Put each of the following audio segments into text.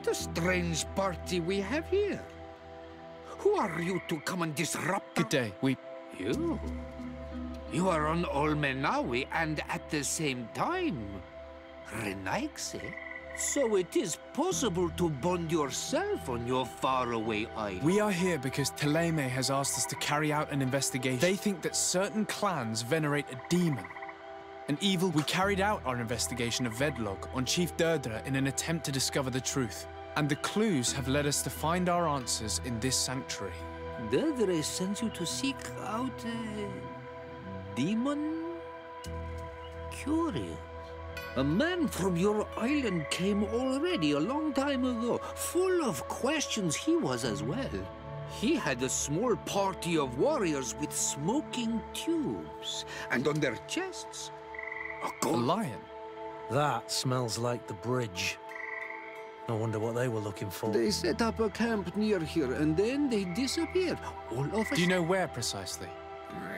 What a strange party we have here. Who are you to come and disrupt? Good day. You? You are on Olmenawi and at the same time, Renaigse. So it is possible to bond yourself on your faraway island. We are here because Teleme has asked us to carry out an investigation. They think that certain clans venerate a demon. An evil. We carried out our investigation of Vedlog on Chief Derdra in an attempt to discover the truth. And the clues have led us to find our answers in this sanctuary. Derdra sends you to seek out a demon? Curious. A man from your island came already a long time ago. Full of questions he was as well. He had a small party of warriors with smoking tubes. And on their chests, a lion? That smells like the bridge. I wonder what they were looking for. They set up a camp near here and then they disappeared. All of us. Do you know where precisely?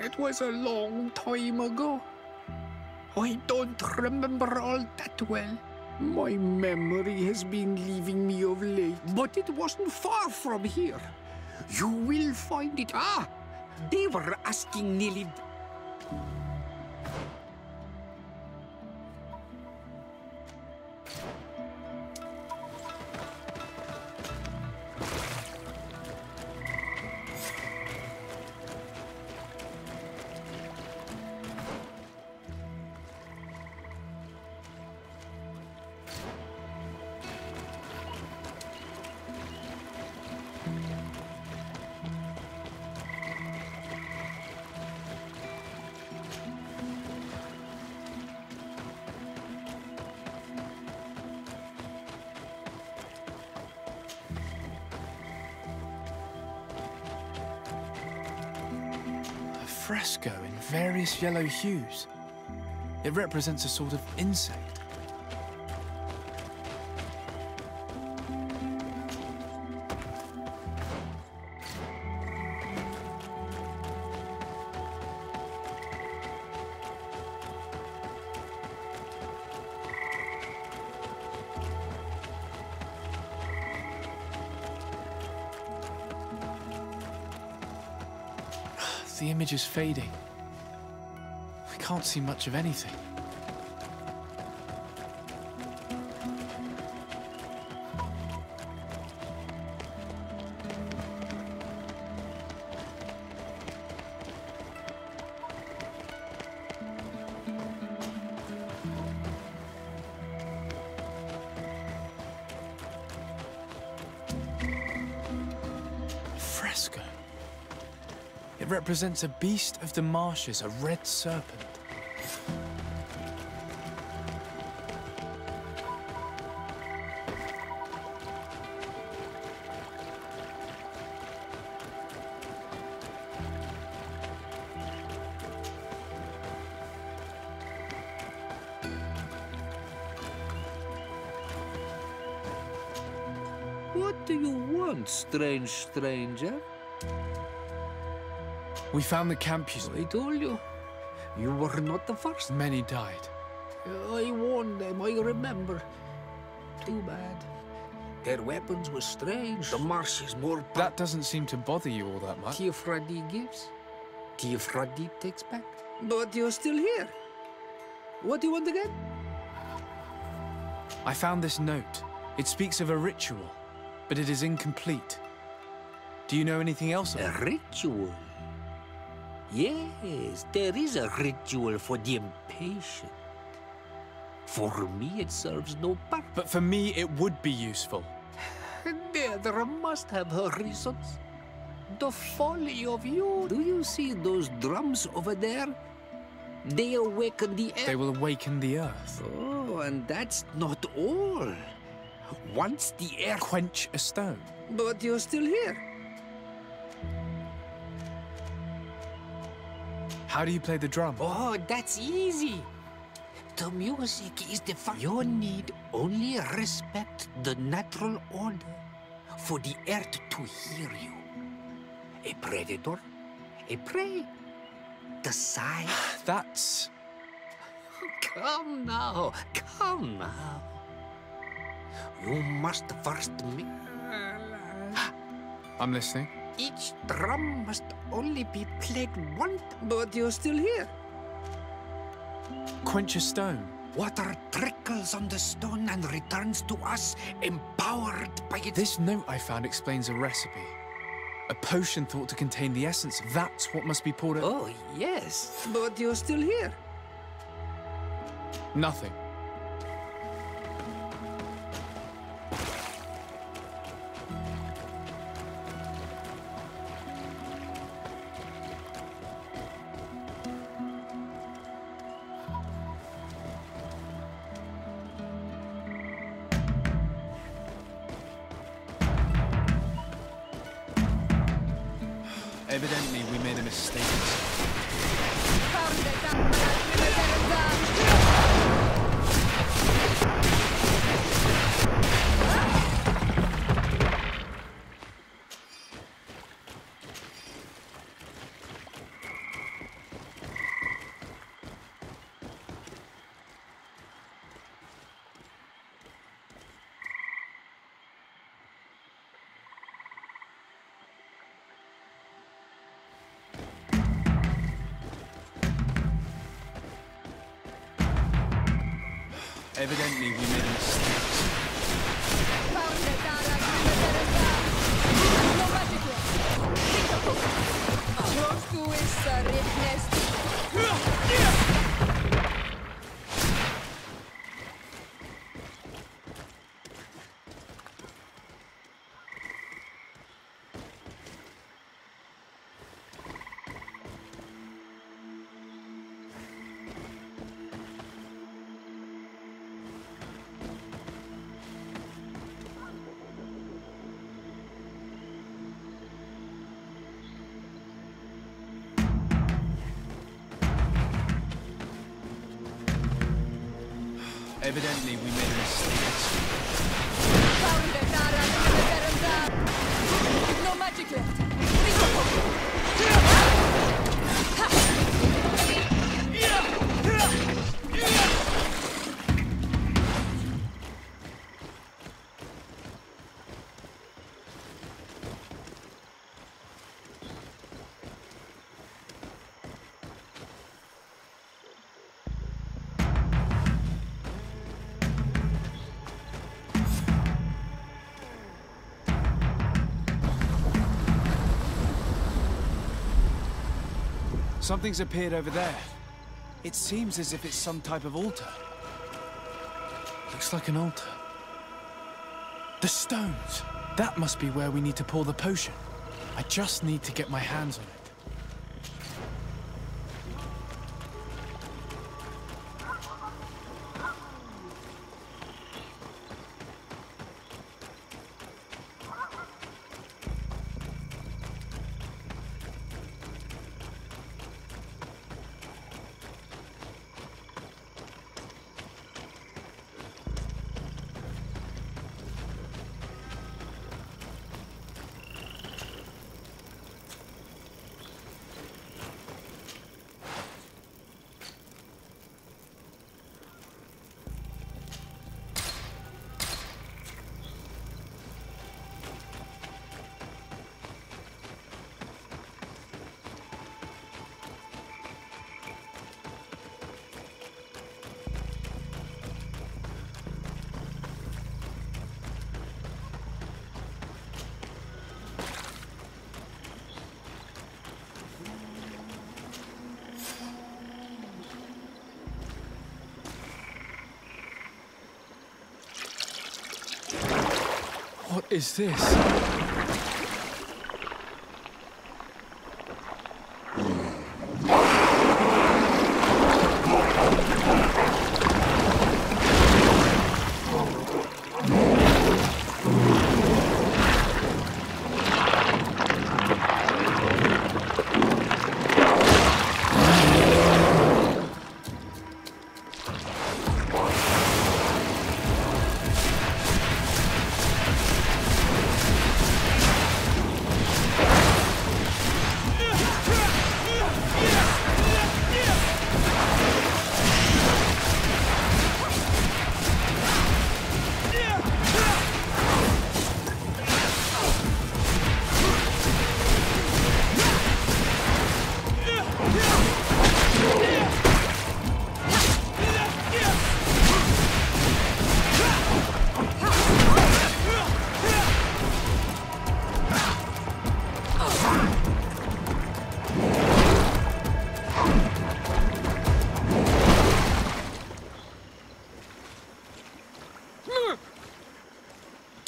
It was a long time ago. I don't remember all that well. My memory has been leaving me of late. But it wasn't far from here. You will find it. Ah! They were asking nearly... Fresco in various yellow hues. It represents a sort of insect. The image is fading. I can't see much of anything. Fresco. It represents a beast of the marshes, a red serpent. What do you want, strange stranger? We found the camp you... I told you. You were not the first. Many died. I warned them, I remember. Too bad. Their weapons were strange. The marsh is more... That doesn't seem to bother you all that much. Tiafradi gives. Tiafradi takes back. But you're still here. What do you want again? I found this note. It speaks of a ritual, but it is incomplete. Do you know anything else about it? A ritual? Yes, there is a ritual for the impatient. For me, it serves no purpose. But for me, it would be useful. There must have her reasons. The folly of you. Do you see those drums over there? They awaken the earth. They will awaken the earth. Oh, and that's not all. Once the earth... Quench a stone. But you're still here. How do you play the drum? Oh, that's easy. The music is the fun. You need only respect the natural order for the earth to hear you. A predator, a prey, the sigh. That's... Come now, come now. You must first make... I'm listening. Each drum must only be played once, but you're still here. Quench a stone. Water trickles on the stone and returns to us, empowered by its... This note I found explains a recipe. A potion thought to contain the essence. That's what must be poured out. Oh, yes, but you're still here. Nothing. Evidently, we made a mistake. Evidently, we made a mistake. Evidently, we made a mistake. No magic left. Something's appeared over there. It seems as if it's some type of altar. Looks like an altar. The stones! That must be where we need to pour the potion. I just need to get my hands on it. What is this?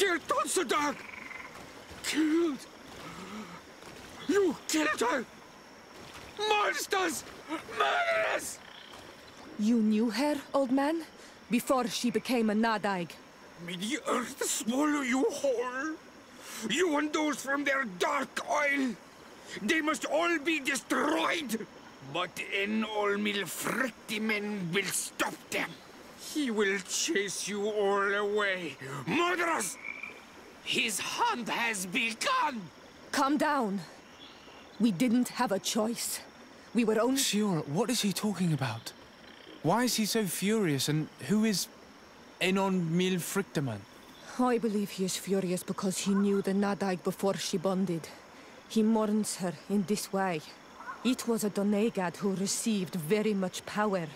Tirtonsadag! Killed! You killed her! Monsters! Murderers! You knew her, old man? Before she became a Nadaig? May the earth swallow you whole! You and those from their dark oil! They must all be destroyed! But Enolmil Frictimen will stop them. He will chase you all away. Murderers! His hunt has begun! Calm down. We didn't have a choice. We were only... Siora, what is he talking about? Why is he so furious, and who is Enon Mil Frictaman? I believe he is furious because he knew the Nadaig before she bonded. He mourns her in this way. It was a Donegad who received very much power,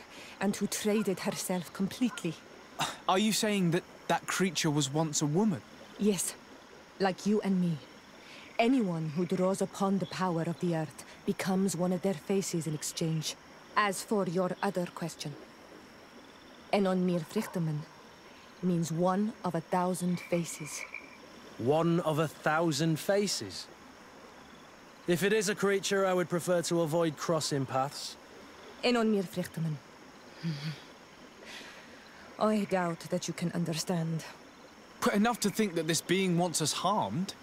and who traded herself completely. Are you saying that that creature was once a woman? Yes, like you and me. Anyone who draws upon the power of the earth becomes one of their faces in exchange. As for your other question, Enon Mir Frichteman means one of 1,000 faces. One of 1,000 faces? If it is a creature, I would prefer to avoid crossing paths. Enon Mir Frichteman. I doubt that you can understand. But enough to think that this being wants us harmed?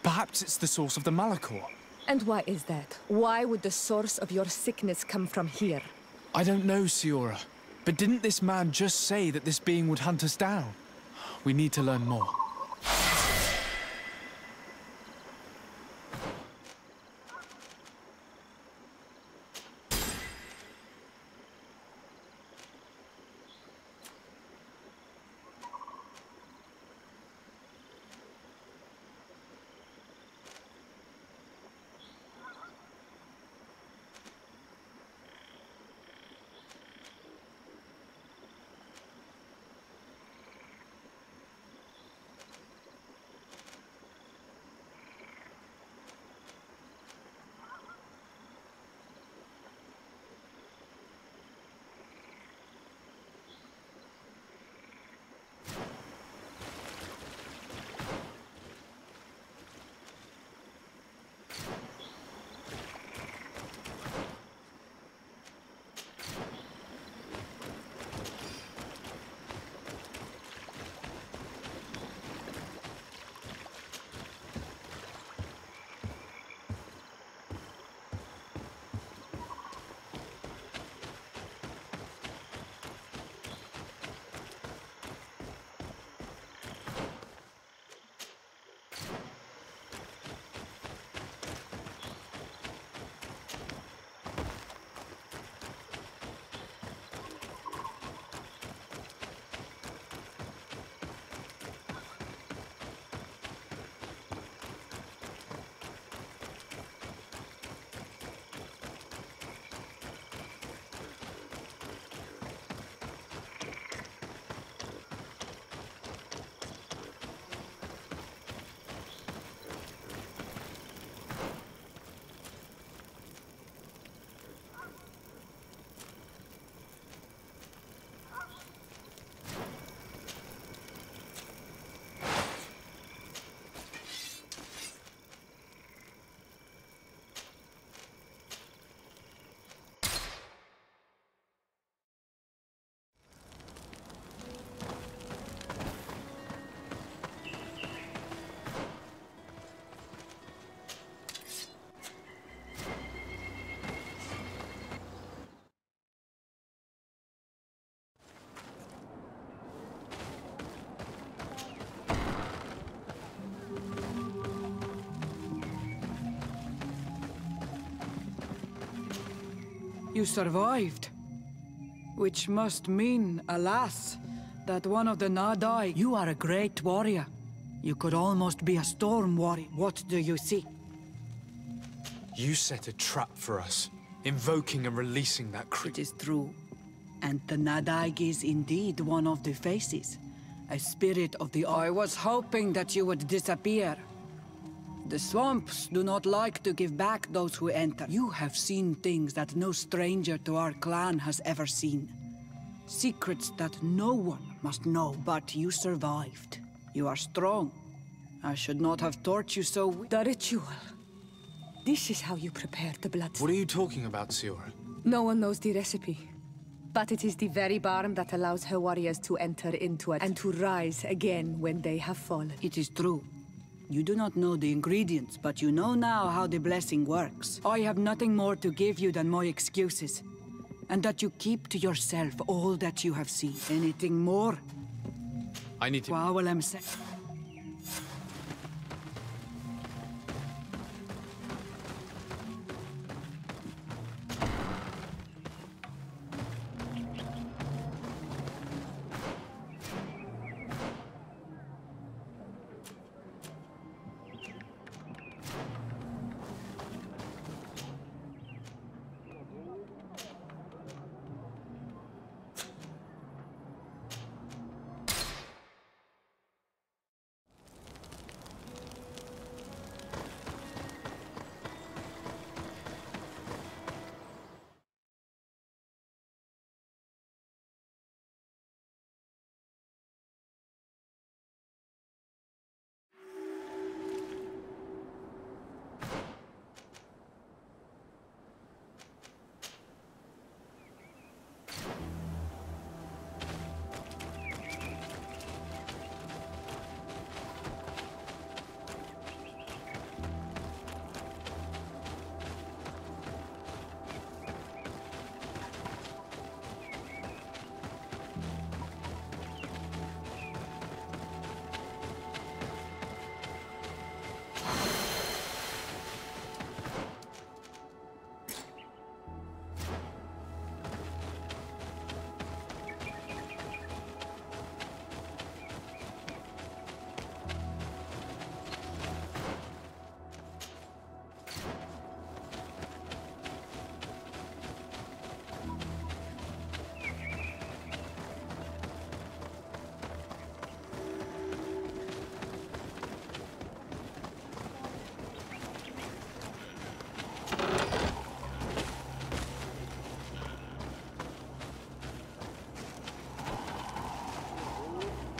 Perhaps it's the source of the Malachor. And why is that? Why would the source of your sickness come from here? I don't know, Siora. But didn't this man just say that this being would hunt us down? We need to learn more. You survived. Which must mean, alas, that one of the Nadai... You are a great warrior. You could almost be a storm warrior. What do you see? You set a trap for us, invoking and releasing that It creature. is true. And the Nadaig is indeed one of the faces. A spirit of the... I was hoping that you would disappear. The swamps do not like to give back those who enter. You have seen things that no stranger to our clan has ever seen. Secrets that no one must know, but you survived. You are strong. I should not have taught you so. The ritual. This is how you prepare the blood. What are you talking about, Siora? No one knows the recipe. But it is the very barn that allows her warriors to enter into it and to rise again when they have fallen. It is true. You do not know the ingredients, but you know now how the blessing works. I have nothing more to give you than my excuses. And that you keep to yourself all that you have seen. Anything more? I need to... Well, I'm saying...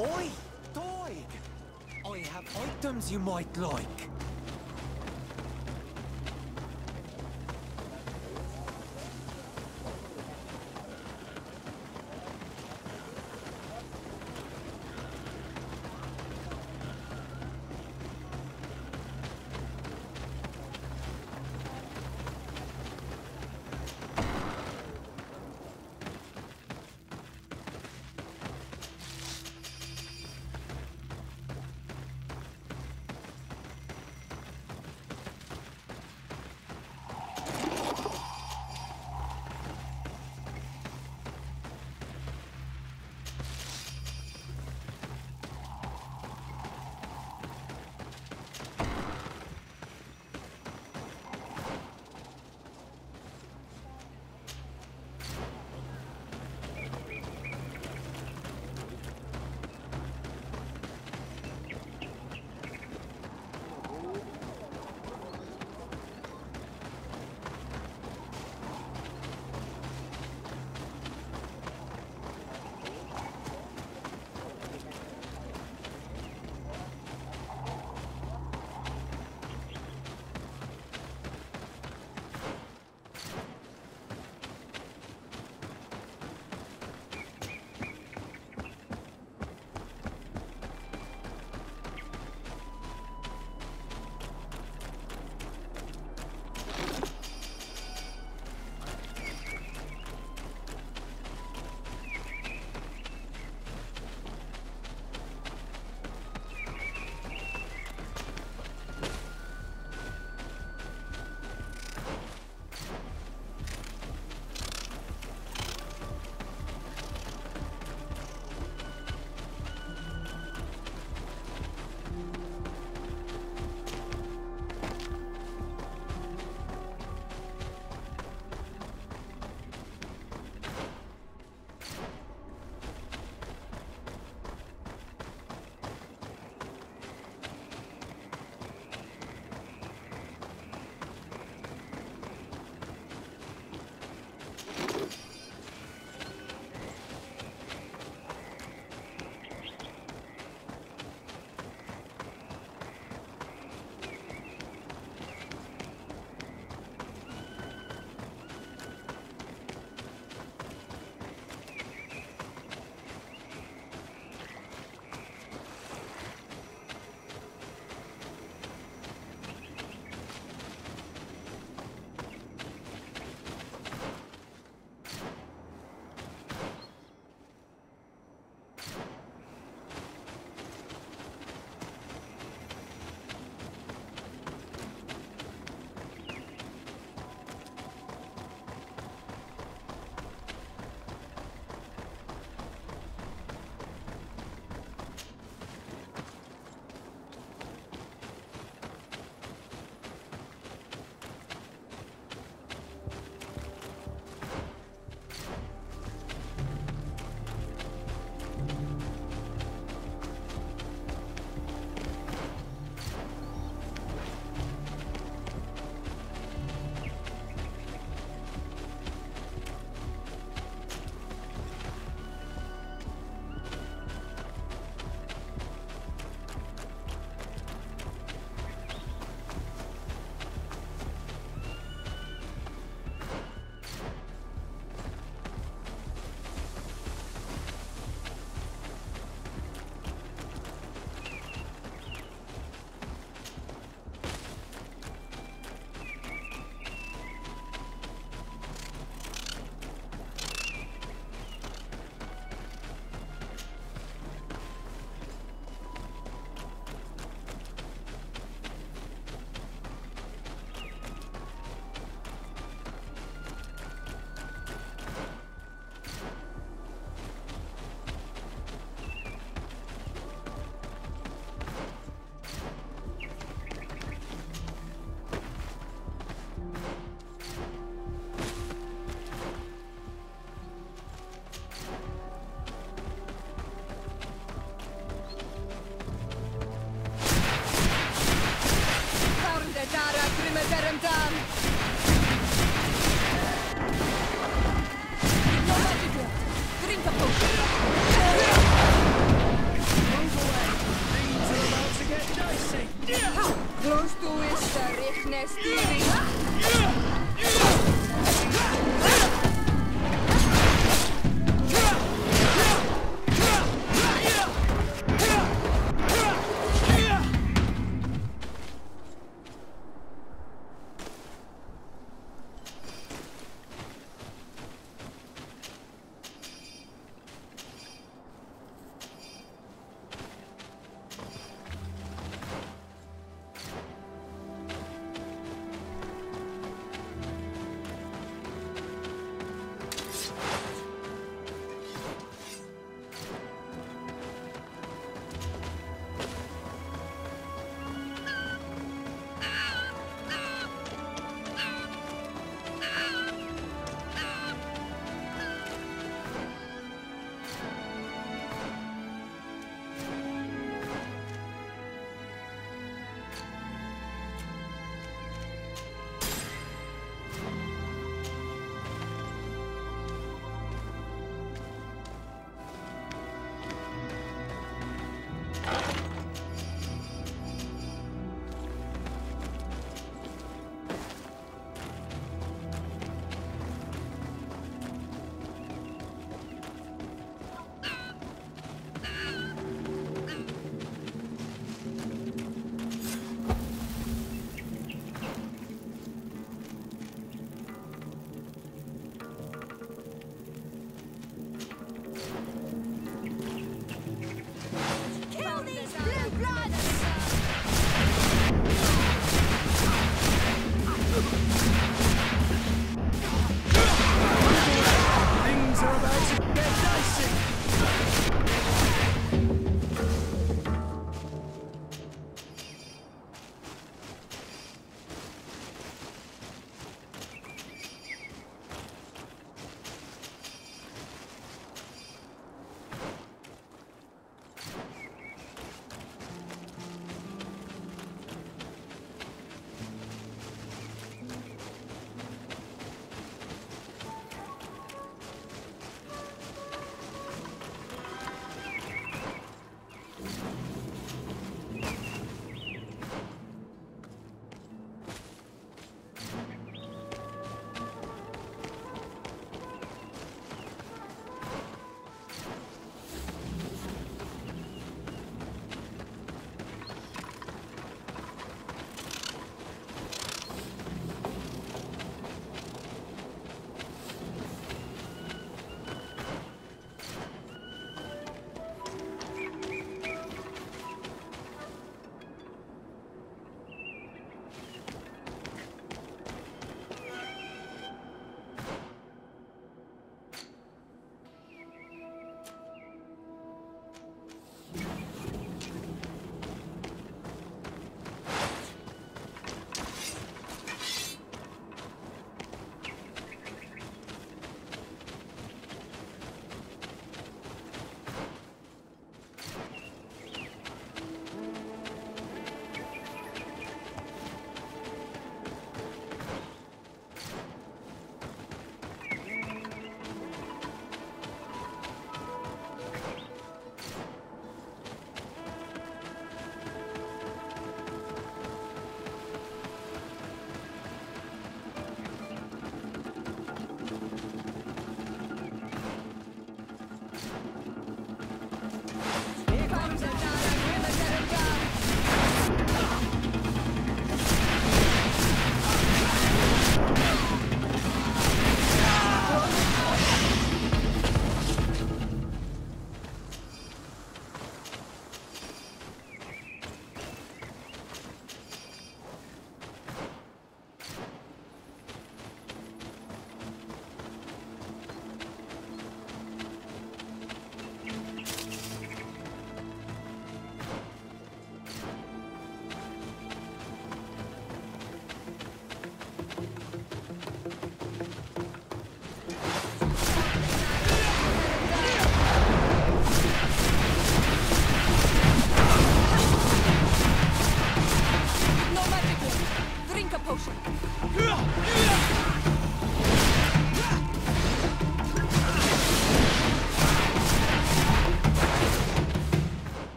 Oi, Doig! I have items you might like.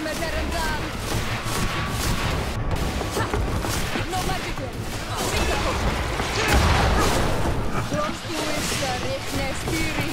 No magic. Close to it, Rechne Spiri.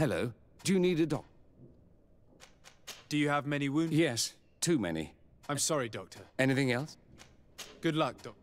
Hello. Do you need a doc? Do you have many wounds? Yes, too many. I'm sorry, Doctor. Anything else? Good luck, Doctor.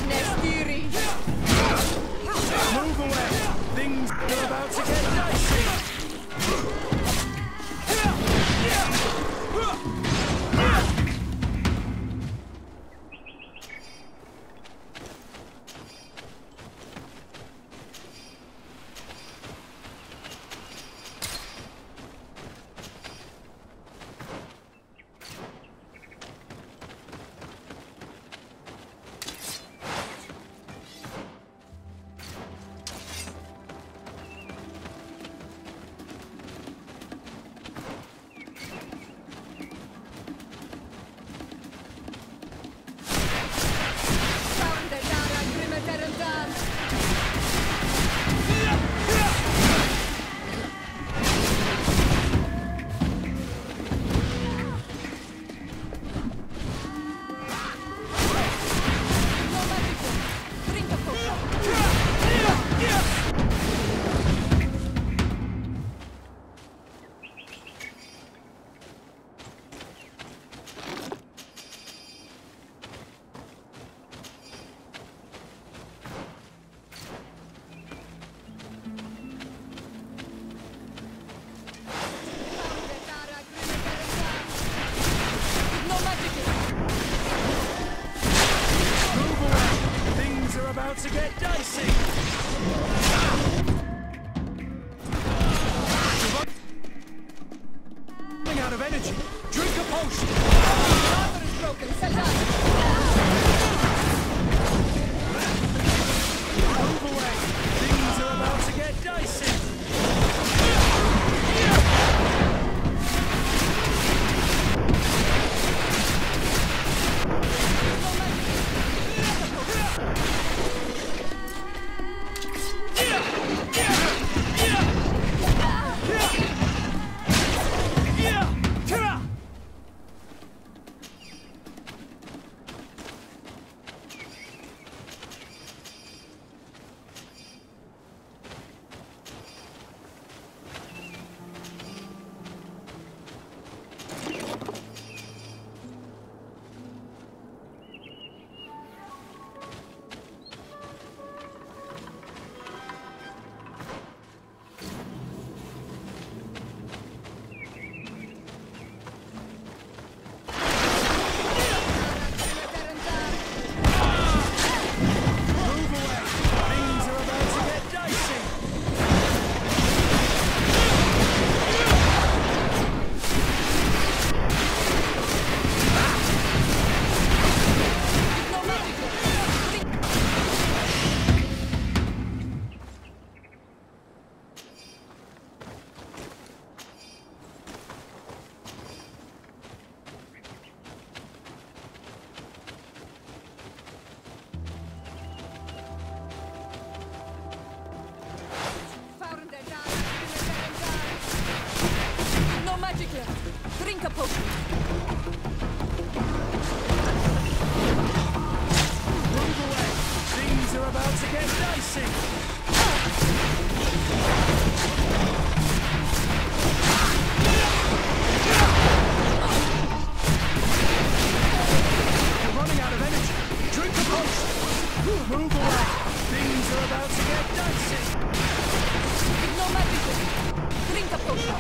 Nestiri! Move away! Things are about to get dicey! To get dicey! Running out of energy. Drink a potion. Armor is broken. Salad. Move away. Things are about to get dicey. Drink a potion. Move away. Things are about to get dicey. You're running out of energy. Drink a potion. Move away. Things are about to get dicey. No magic. Drink a potion.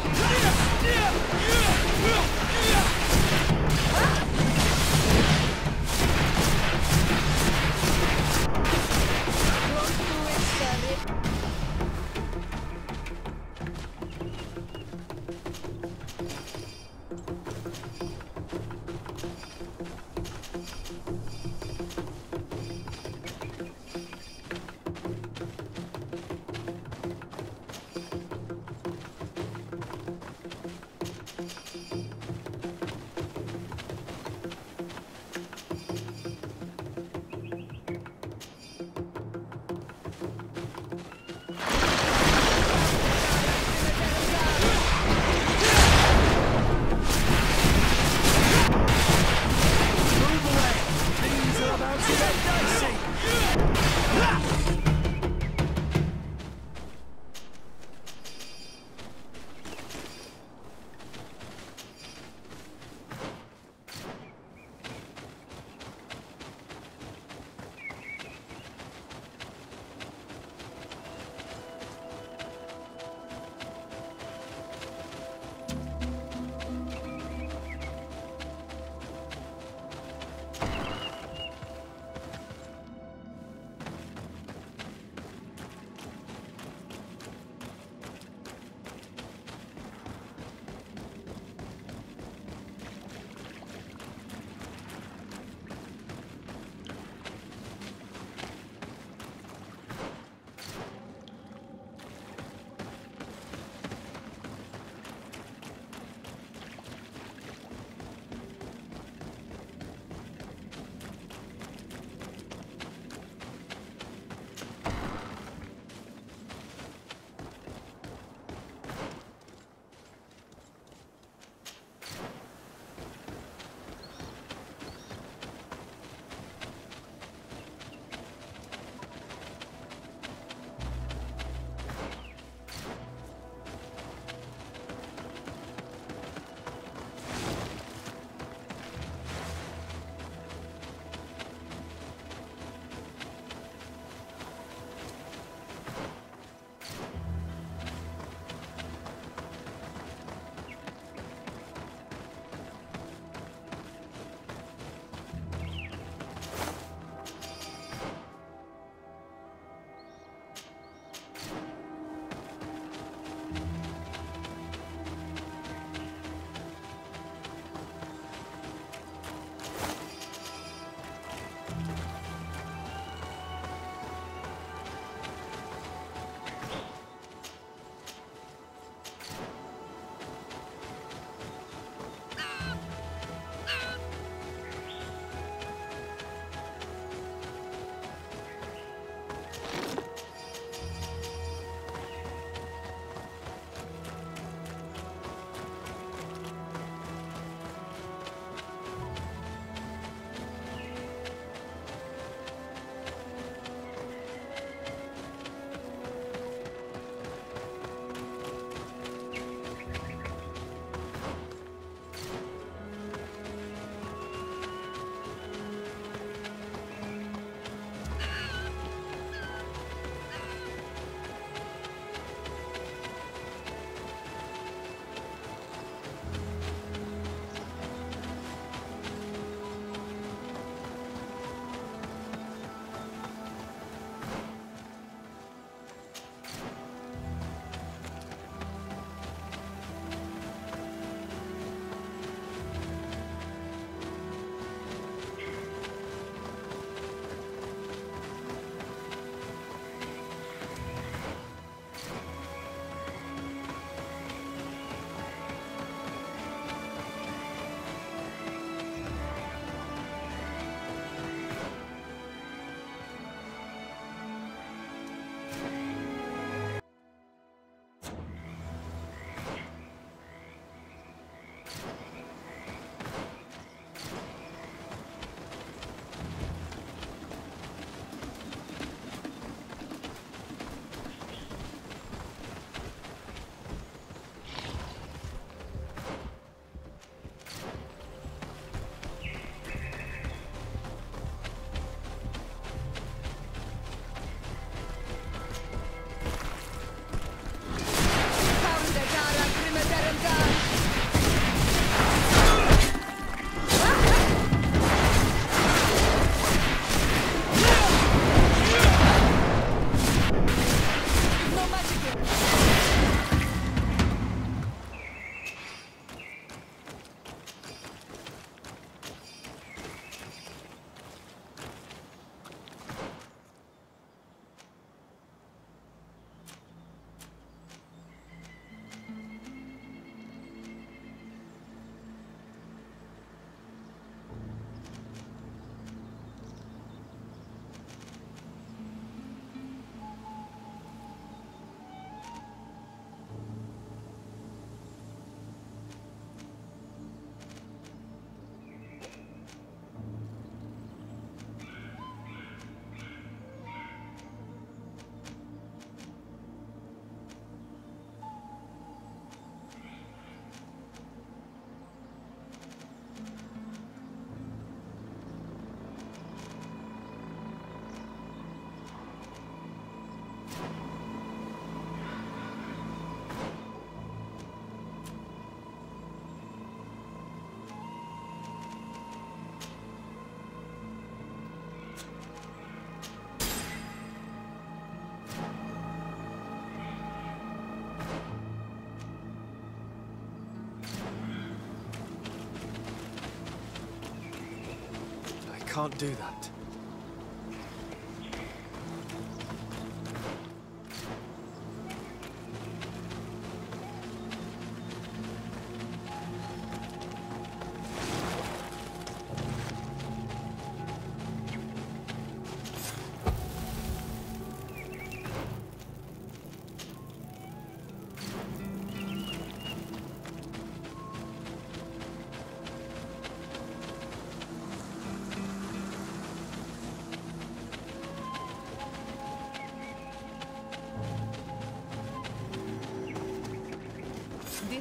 can't do that.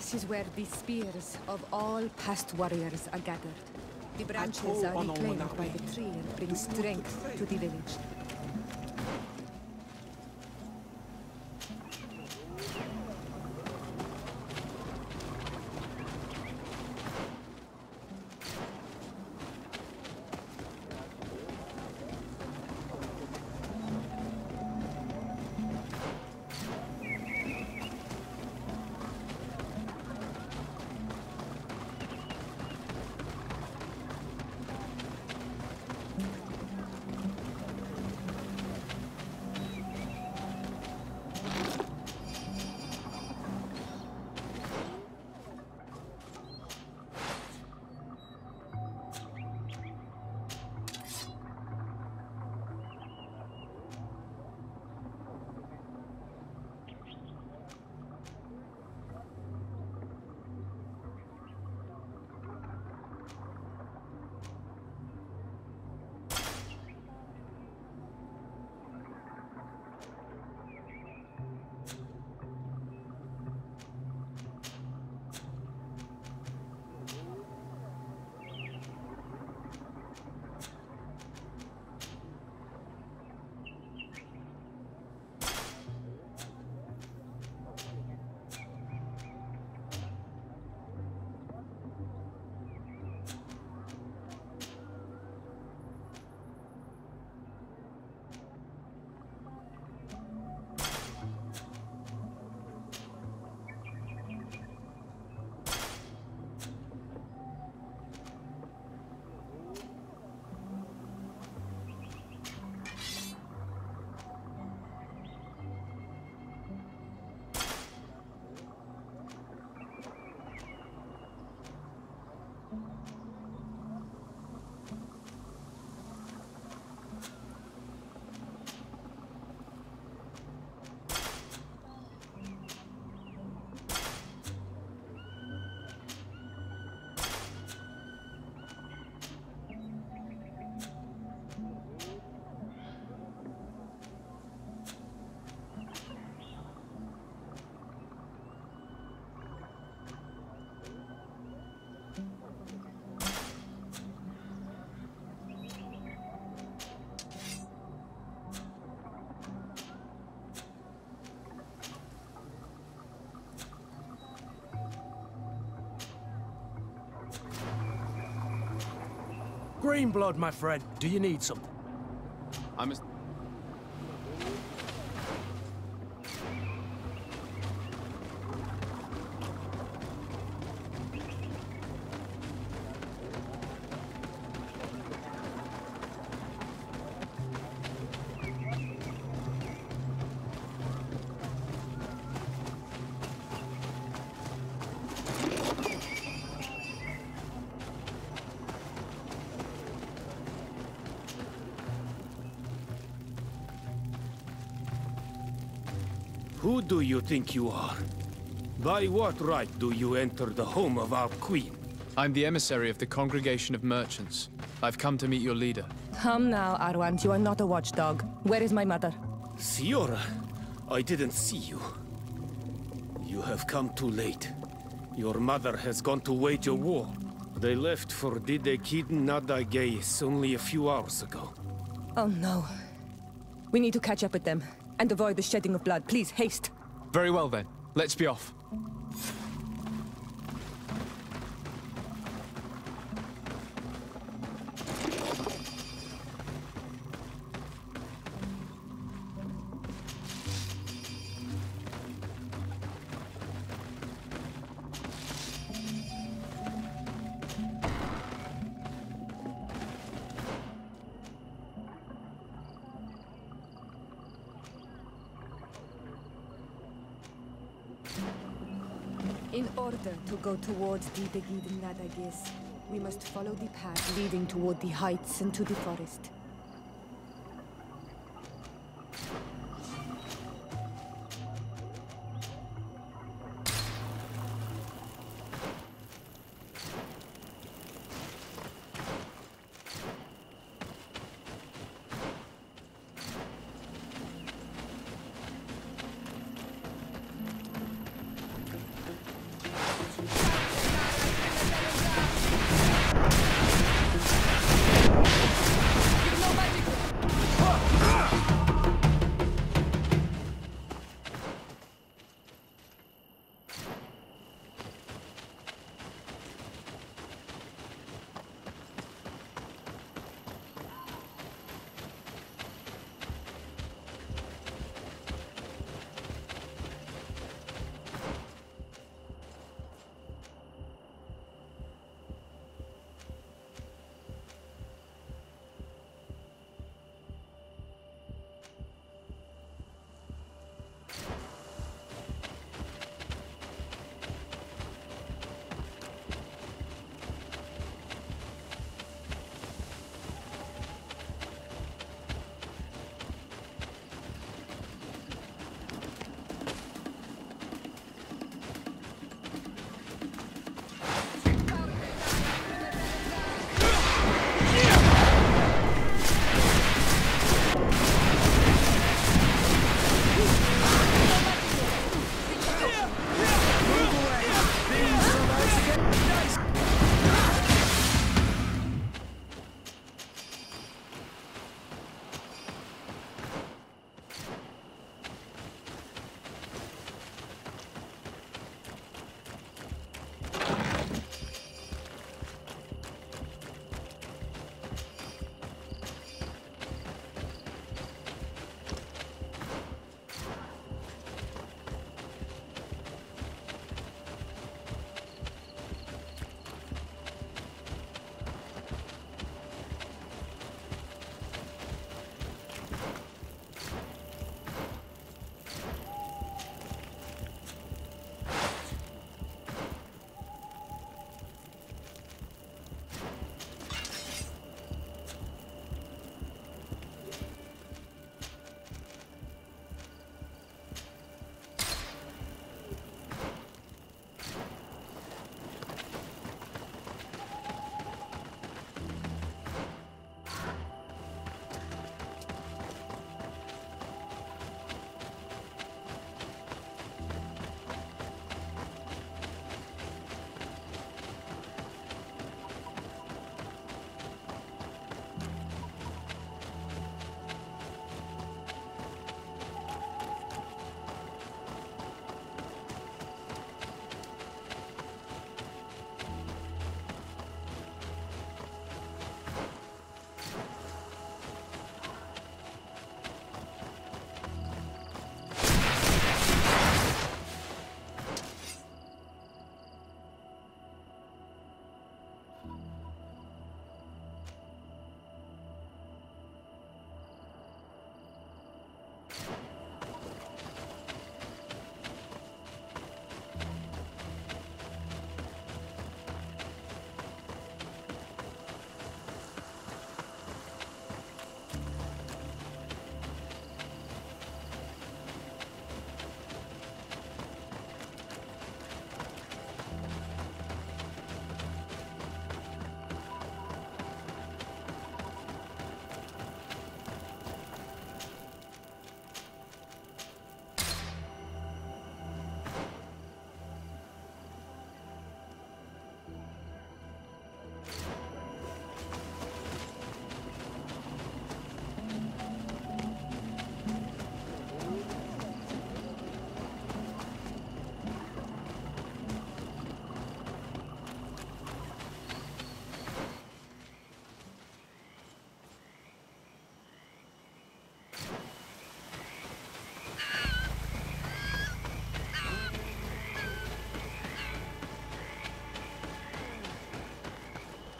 This is where the spears of all past warriors are gathered. The branches are reclaimed by the tree and bring strength to the village. Green blood, my friend. Do you need something? I'm Who do you think you are? By what right do you enter the home of our queen? I'm the emissary of the Congregation of Merchants. I've come to meet your leader. Come now, Arwant. You are not a watchdog. Where is my mother? Siora, I didn't see you. You have come too late. Your mother has gone to wage a war. They left for Didekid Nadagais only a few hours ago. Oh no. We need to catch up with them and avoid the shedding of blood. Please, haste. Very well then. Let's be off. In order to go towards the Degid Nadagis, we must follow the path leading toward the heights and to the forest.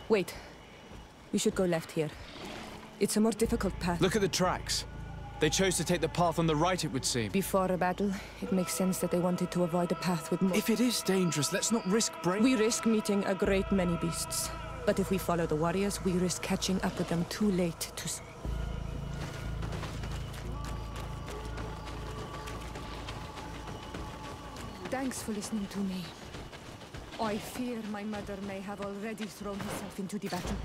Wait. We should go left here. It's a more difficult path. Look at the tracks. They chose to take the path on the right, it would seem. Before a battle, it makes sense that they wanted to avoid a path with more... If it is dangerous, let's not risk We risk meeting a great many beasts. But if we follow the warriors, we risk catching up with them too late to... Thanks for listening to me. I fear my mother may have already thrown herself into the battle.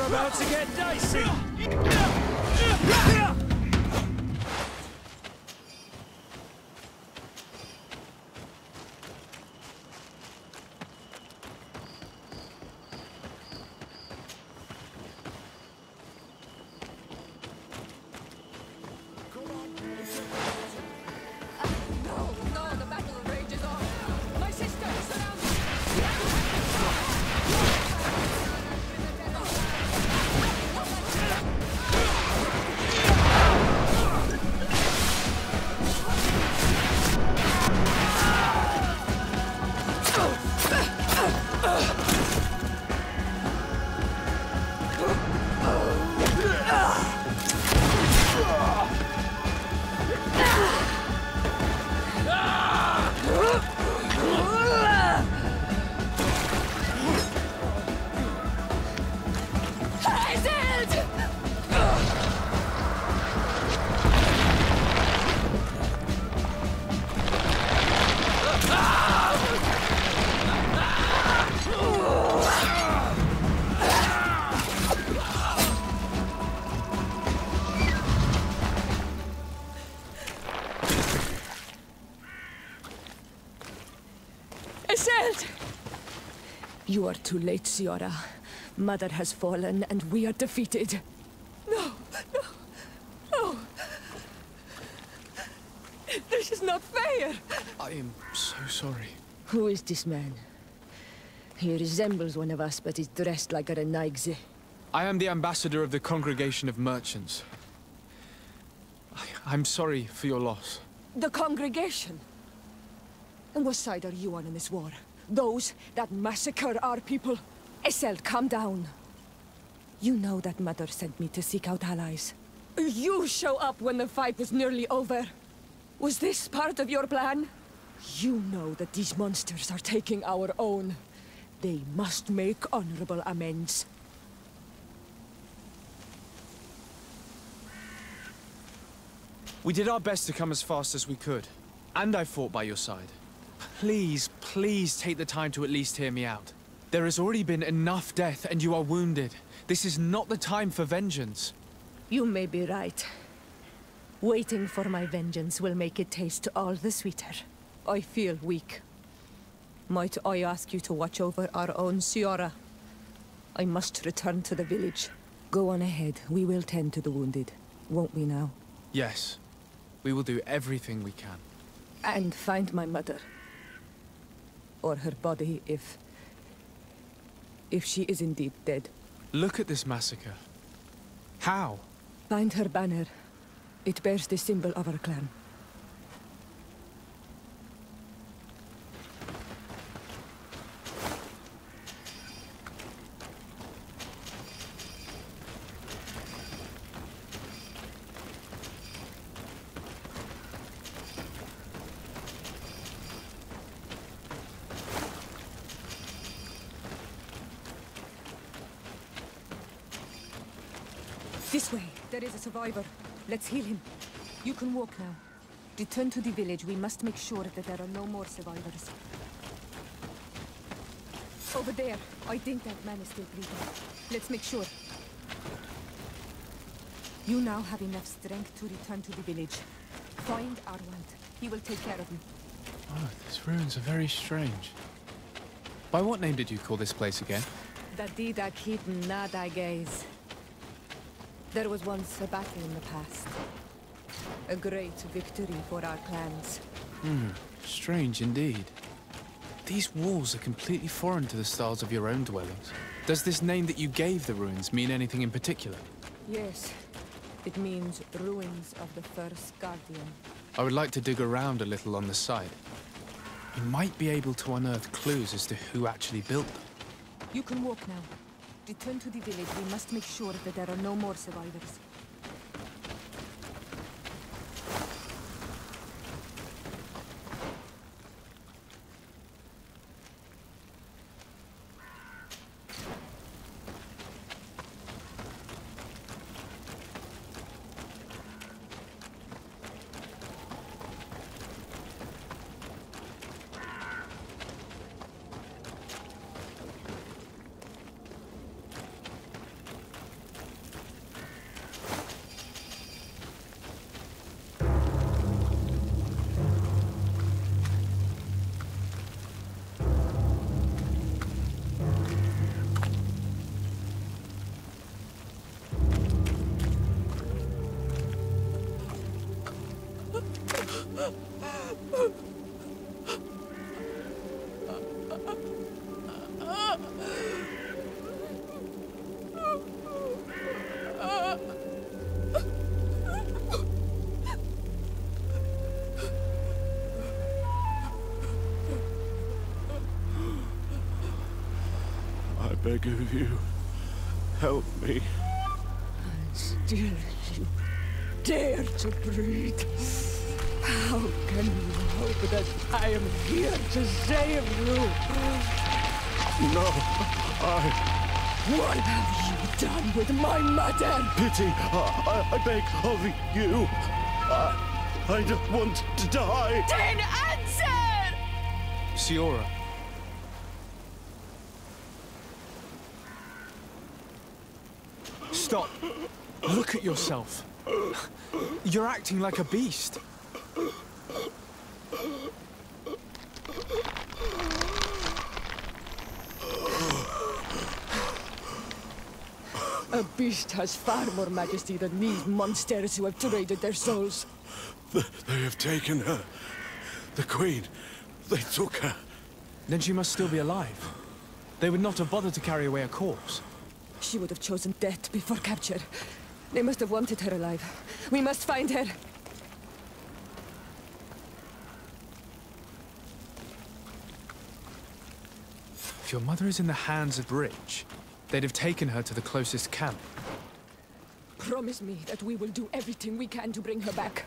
About to get dicey! No, the battle rages on! My sister, surround me! You are too late, Ciora. Mother has fallen, and we are defeated. No, no, no. This is not fair. I am so sorry. Who is this man? He resembles one of us, but is dressed like a Renaigze. I am the ambassador of the Congregation of Merchants. I'm sorry for your loss. The Congregation? And what side are you on in this war? Those that massacre our people? Essel, calm down. You know that Mother sent me to seek out allies. You show up when the fight was nearly over. Was this part of your plan? You know that these monsters are taking our own. They must make honorable amends. We did our best to come as fast as we could. And I fought by your side. Please, please take the time to at least hear me out. There has already been enough death and you are wounded. This is not the time for vengeance. You may be right. Waiting for my vengeance will make it taste all the sweeter. I feel weak. Might I ask you to watch over our own Ciora? I must return to the village. Go on ahead. We will tend to the wounded. Won't we now? Yes. We will do everything we can. And find my mother. Or her body, if she is indeed dead. Look at this massacre. How? Find her banner. It bears the symbol of our clan. This way. There is a survivor. Let's heal him. You can walk now. Return to the village. We must make sure that there are no more survivors. Over there. I think that man is still breathing. Let's make sure. You now have enough strength to return to the village. Find Arwand. He will take care of you. Oh, these ruins are very strange. By what name did you call this place again? Dadida Keaton Nada Gaze. There was once a battle in the past. A great victory for our clans. Strange indeed. These walls are completely foreign to the styles of your own dwellings. Does this name that you gave the ruins mean anything in particular? Yes. It means ruins of the first guardian. I would like to dig around a little on the site. We might be able to unearth clues as to who actually built them. You can walk now. Return to the village. We must make sure that there are no more survivors. I beg of you, help me. Still you dare to breathe. How can you hope that I am here to save you? No, What have you done with my mother? pity, I beg of you. I don't want to die. Then answer! Siora. Stop! Look at yourself. You're acting like a beast. A beast has far more majesty than these monsters who have traded their souls. They have taken her. The Queen. They took her. Then she must still be alive. They would not have bothered to carry away a corpse. She would have chosen death before capture. They must have wanted her alive. We must find her. If your mother is in the hands of the rich, they'd have taken her to the closest camp. Promise me that we will do everything we can to bring her back.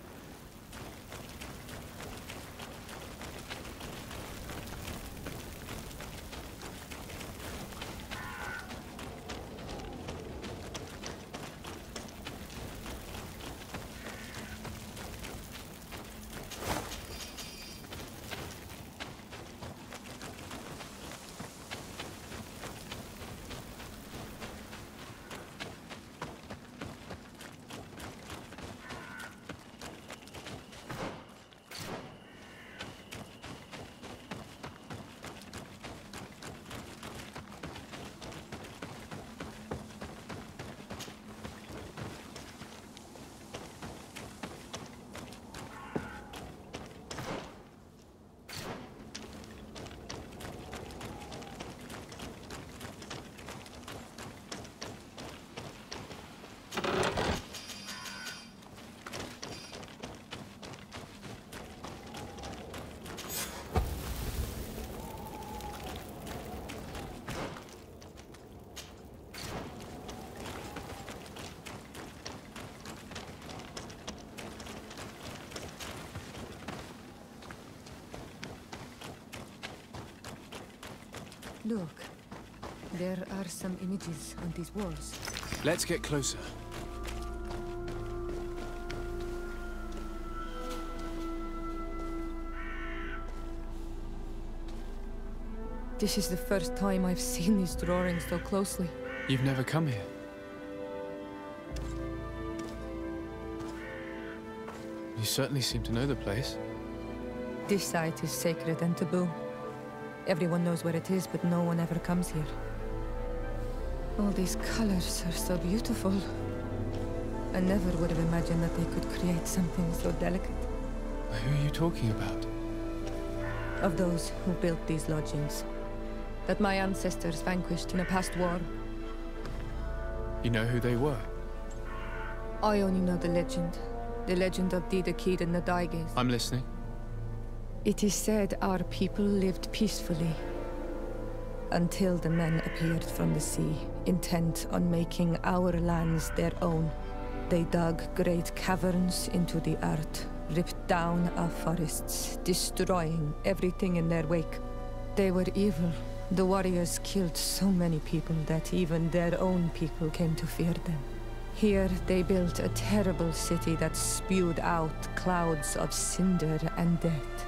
Look, there are some images on these walls. Let's get closer. This is the first time I've seen these drawings so closely. You've never come here. You certainly seem to know the place. This site is sacred and taboo. Everyone knows where it is, but no one ever comes here. All these colors are so beautiful. I never would have imagined that they could create something so delicate. Who are you talking about? Of those who built these lodgings, that my ancestors vanquished in a past war. You know who they were? I only know the legend of Didakid and Nadaiges. I'm listening. It is said our people lived peacefully until the men appeared from the sea, intent on making our lands their own. They dug great caverns into the earth, ripped down our forests, destroying everything in their wake. They were evil. The warriors killed so many people that even their own people came to fear them. Here they built a terrible city that spewed out clouds of cinder and death.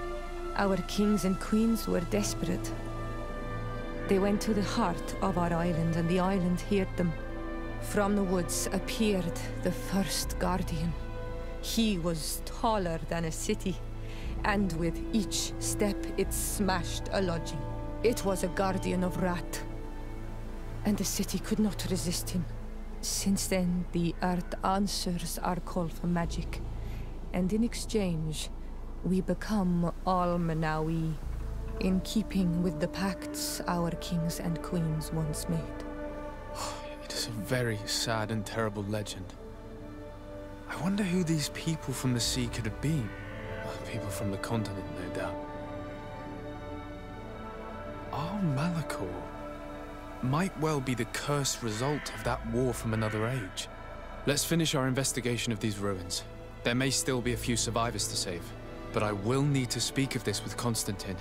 Our kings and queens were desperate. They went to the heart of our island, and the island heard them. From the woods appeared the first guardian. He was taller than a city, and with each step it smashed a lodging. It was a guardian of Rat, and the city could not resist him. Since then, the earth answers our call for magic, and in exchange, we become Al-Manawi, in keeping with the pacts our kings and queens once made. It is a very sad and terrible legend. I wonder who these people from the sea could have been. Well, people from the continent, no doubt. Malachor might well be the cursed result of that war from another age. Let's finish our investigation of these ruins. There may still be a few survivors to save, but I will need to speak of this with Constantine.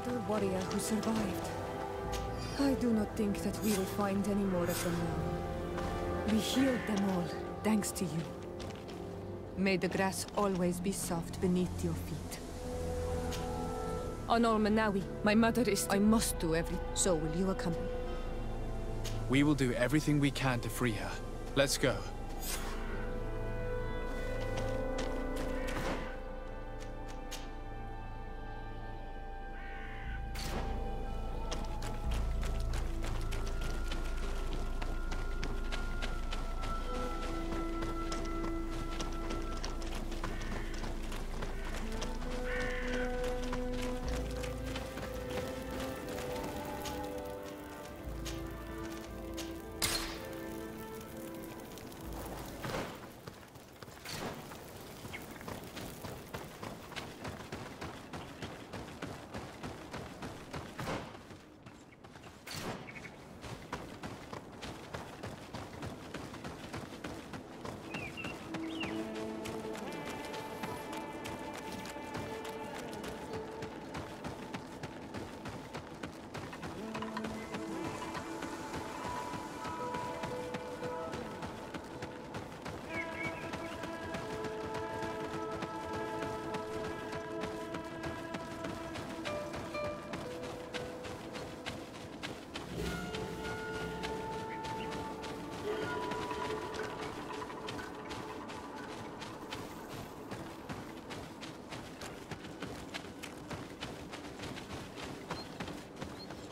other warrior who survived. I do not think that we will find any more of them now. We healed them all, thanks to you. May the grass always be soft beneath your feet. On Olmanawi, my mother is... I must do everything. So will you accompany? We will do everything we can to free her. Let's go.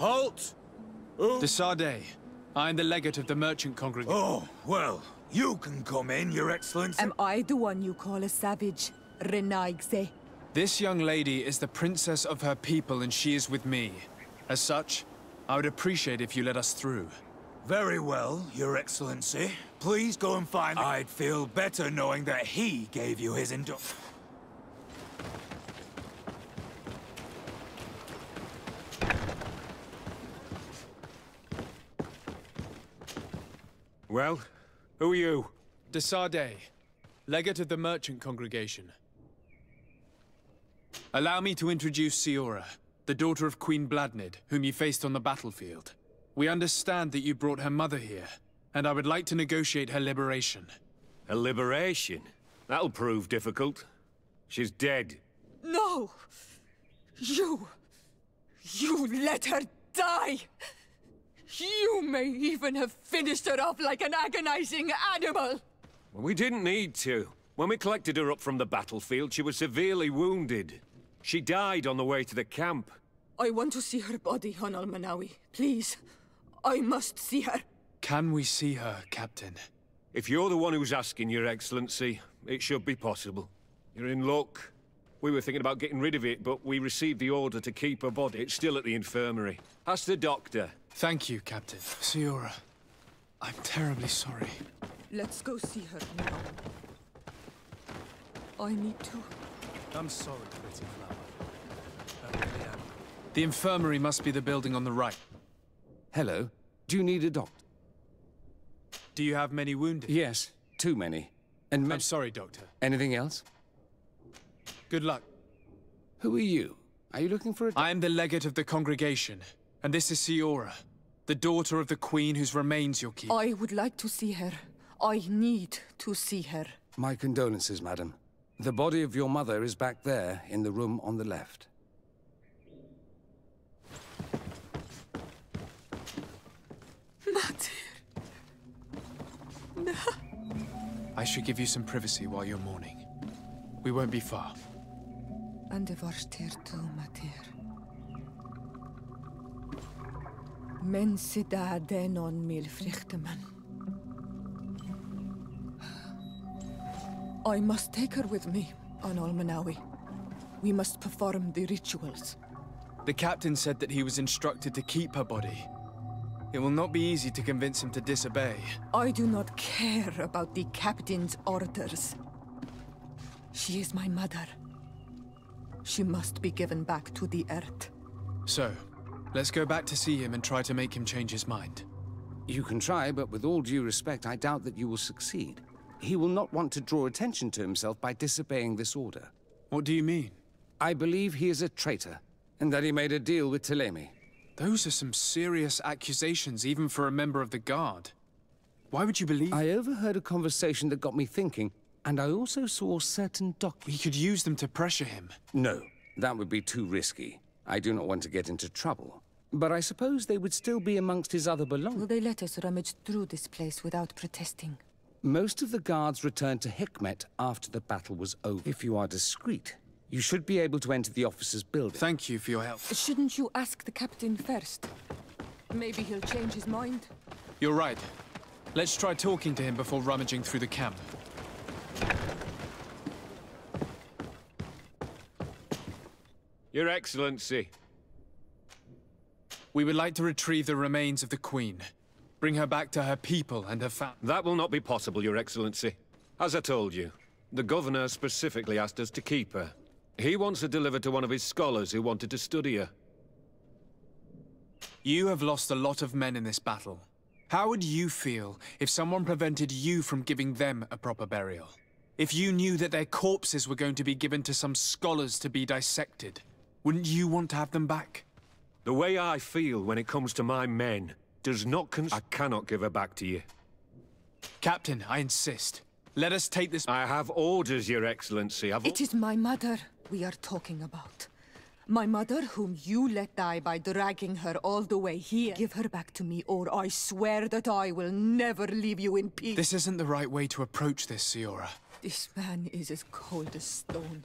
Halt! Who? De Sardet. I am the legate of the merchant congregation. Oh, well, you can come in, Your Excellency. Am I the one you call a savage, Renaigse? This young lady is the princess of her people and she is with me. As such, I would appreciate if you let us through. Very well, Your Excellency. Please go and find... I'd feel better knowing that he gave you his Well, who are you? De Sardet, legate of the merchant congregation. Allow me to introduce Siora, the daughter of Queen Bladnid, whom you faced on the battlefield. We understand that you brought her mother here, and I would like to negotiate her liberation. A liberation? That'll prove difficult. She's dead. No! You let her die! You may even have finished her off like an agonizing animal! We didn't need to. When we collected her up from the battlefield, she was severely wounded. She died on the way to the camp. I want to see her body on Almanawi. Please. I must see her. Can we see her, Captain? If you're the one who's asking, Your Excellency, it should be possible. You're in luck. We were thinking about getting rid of it, but we received the order to keep her body. It's still at the infirmary. Ask the doctor. Thank you, Captain. Siora, I'm terribly sorry. Let's go see her now. I need to. I'm sorry, pretty flower. I really am. The infirmary must be the building on the right. Hello. Do you need a doctor? Do you have many wounded? Yes, too many. And I'm sorry, Doctor. anything else? Good luck. Who are you? Are you looking for a... I am the legate of the congregation, and this is Siora, the daughter of the queen whose remains you'll keep. I would like to see her. I need to see her. My condolences, madam. The body of your mother is back there, in the room on the left. I should give you some privacy while you're mourning. We won't be far. And the Varster to Matir. Men sida denon mil frichteman. I must take her with me on Almanawi. We must perform the rituals. The captain said that he was instructed to keep her body. It will not be easy to convince him to disobey. I do not care about the captain's orders. She is my mother. She must be given back to the earth. So, let's go back to see him and try to make him change his mind. You can try, but with all due respect, I doubt that you will succeed. He will not want to draw attention to himself by disobeying this order. What do you mean? I believe he is a traitor, And that he made a deal with Ptolemy. Those are some serious accusations, even for a member of the Guard. Why would you believe? I overheard a conversation that got me thinking, and I also saw certain documents. We could use them to pressure him. No, that would be too risky. I do not want to get into trouble. But I suppose they would still be amongst his other belongings. Will they let us rummage through this place without protesting? Most of the guards returned to Hikmet after the battle was over. If you are discreet, you should be able to enter the officers' building. Thank you for your help. Shouldn't you ask the captain first? Maybe he'll change his mind. You're right. Let's try talking to him before rummaging through the camp. Your Excellency. We would like to retrieve the remains of the Queen. Bring her back to her people and her family. That will not be possible, Your Excellency. As I told you, the Governor specifically asked us to keep her. He wants her delivered to one of his scholars who wanted to study her. You have lost a lot of men in this battle. How would you feel if someone prevented you from giving them a proper burial? If you knew that their corpses were going to be given to some scholars to be dissected, wouldn't you want to have them back? The way I feel when it comes to my men does not I cannot give her back to you. Captain, I insist. Let us take this— I have orders, Your Excellency. It is my mother we are talking about. My mother, whom you let die by dragging her all the way here. Give her back to me, or I swear that I will never leave you in peace. This isn't the right way to approach this, Siora. This man is as cold as stone.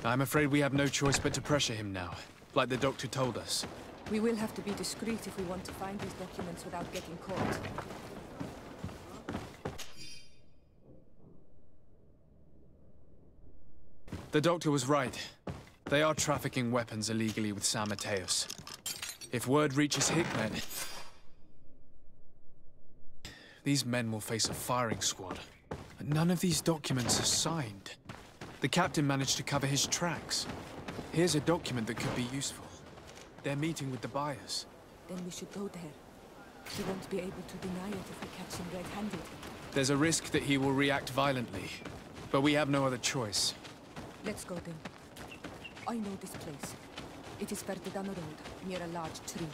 I'm afraid we have no choice but to pressure him now, like the doctor told us. We will have to be discreet if we want to find these documents without getting caught. The doctor was right. They are trafficking weapons illegally with San Mateus. If word reaches Hikmet, these men will face a firing squad. But none of these documents are signed. The captain managed to cover his tracks. Here's a document that could be useful. They're meeting with the buyers. Then we should go there. He won't be able to deny it if we catch him red-handed. There's a risk that he will react violently, but we have no other choice. Let's go then. I know this place. It is further down the road, near a large tree.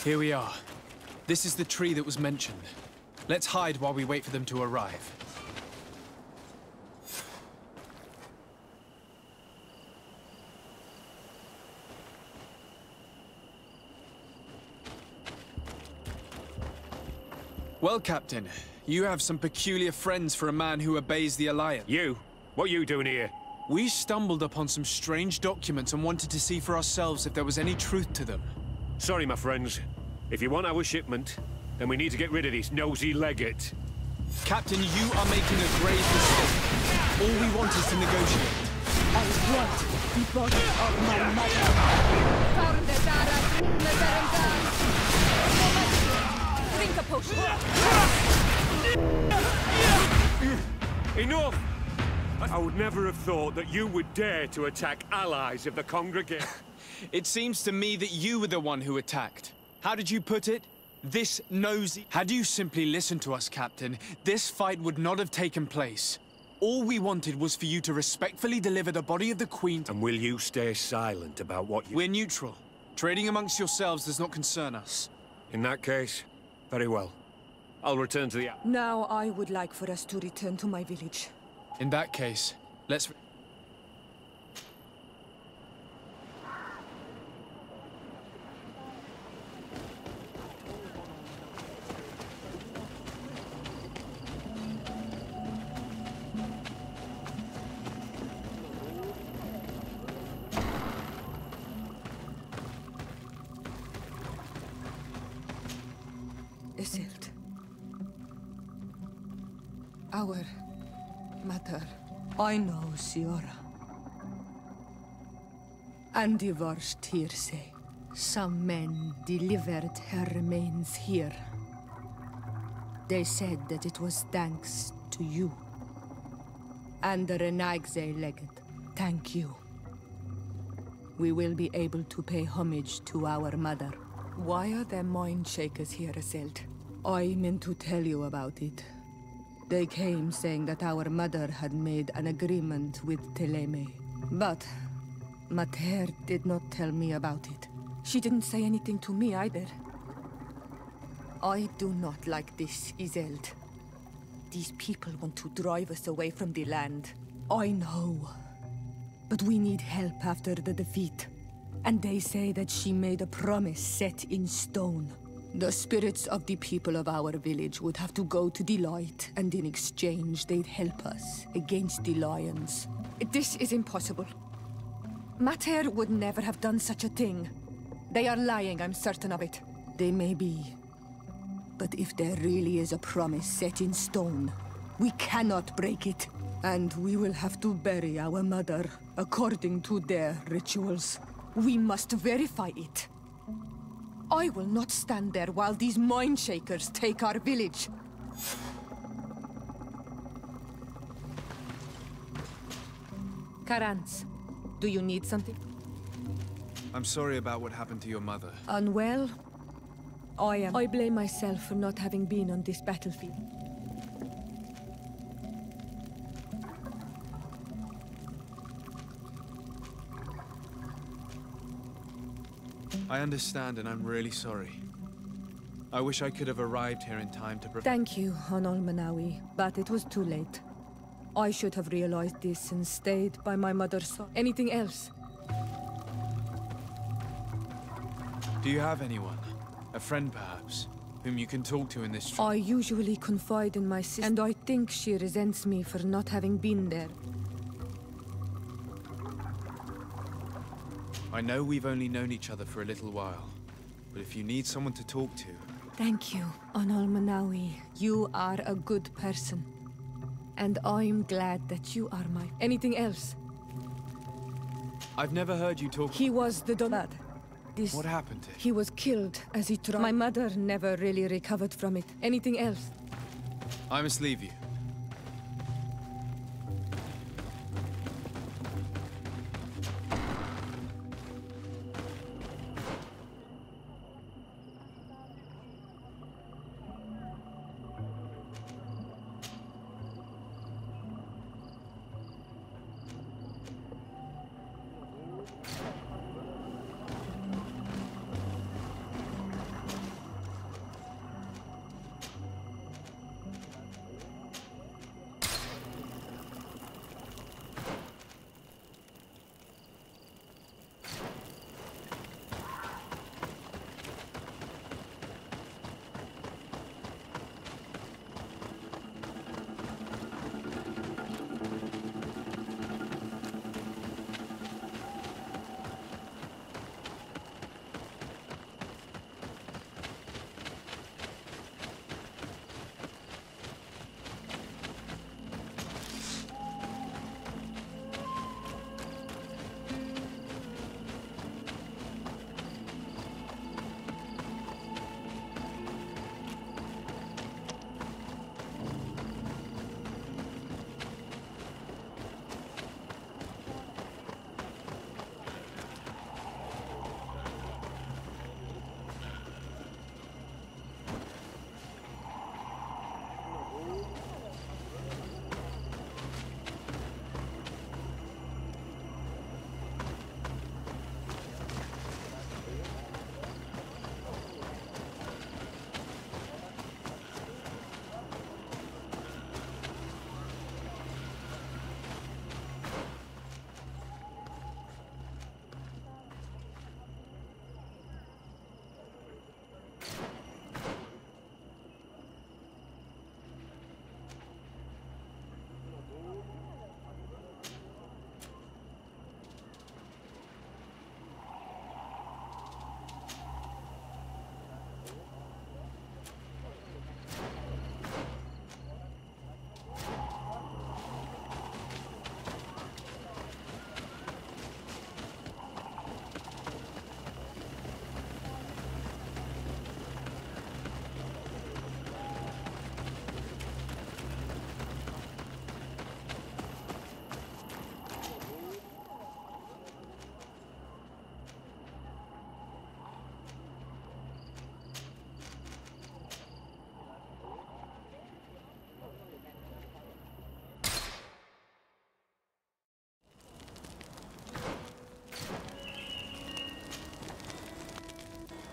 Here we are. This is the tree that was mentioned. Let's hide while we wait for them to arrive. Well, Captain, you have some peculiar friends for a man who obeys the Alliance. You? What are you doing here? We stumbled upon some strange documents and wanted to see for ourselves if there was any truth to them. Sorry, my friends. If you want our shipment, then we need to get rid of this nosy legate. Captain, you are making a grave mistake. All we want is to negotiate. I want the body of my mother. Found the Drink a potion. Enough! I would never have thought that you would dare to attack allies of the congregation. It seems to me that you were the one who attacked. How did you put it? This nosy— Had you simply listened to us, Captain, this fight would not have taken place. All we wanted was for you to respectfully deliver the body of the Queen to— And will you stay silent about what you— We're neutral. Trading amongst yourselves does not concern us. In that case, very well. I'll return to the— Now I would like for us to return to my village. In that case, let's— Isilt. Our mother. I know, Siora. And the worst hearsay. Some men delivered her remains here. They said that it was thanks to you. And the Renagze legate, thank you. We will be able to pay homage to our mother. Why are there mind shakers here, Iselt? I meant to tell you about it. They came saying that our mother had made an agreement with Teleme. But Mater did not tell me about it. She didn't say anything to me either. I do not like this, Iselt. These people want to drive us away from the land. I know. But we need help after the defeat. And they say that she made a promise set in stone. The spirits of the people of our village would have to go to the light, and in exchange they'd help us against the lions. This is impossible. Mater would never have done such a thing. They are lying, I'm certain of it. They may be. But if there really is a promise set in stone, we cannot break it. And we will have to bury our mother according to their rituals. We must verify it. I will not stand there while these mind shakers take our village. Karans, do you need something? I'm sorry about what happened to your mother. Unwell? I am. I blame myself for not having been on this battlefield. I understand, and I'm really sorry. I wish I could have arrived here in time to prevent— Thank you, Honol Manawi, but it was too late. I should have realized this and stayed by my mother's side. Anything else? Do you have anyone? A friend, perhaps, whom you can talk to in this— I usually confide in my sister, and I think she resents me for not having been there. I know we've only known each other for a little while, but if you need someone to talk to— Thank you, Honol Manawi. You are a good person. And I'm glad that you are my— Anything else? I've never heard you talk— He was the Donad. What happened to him? He was killed as he tried— My mother never really recovered from it. Anything else? I must leave you.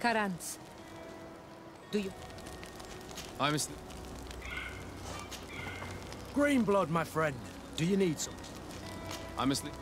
Karans. Do you... I'm a... Green blood, my friend. Do you need some? I'm asleep.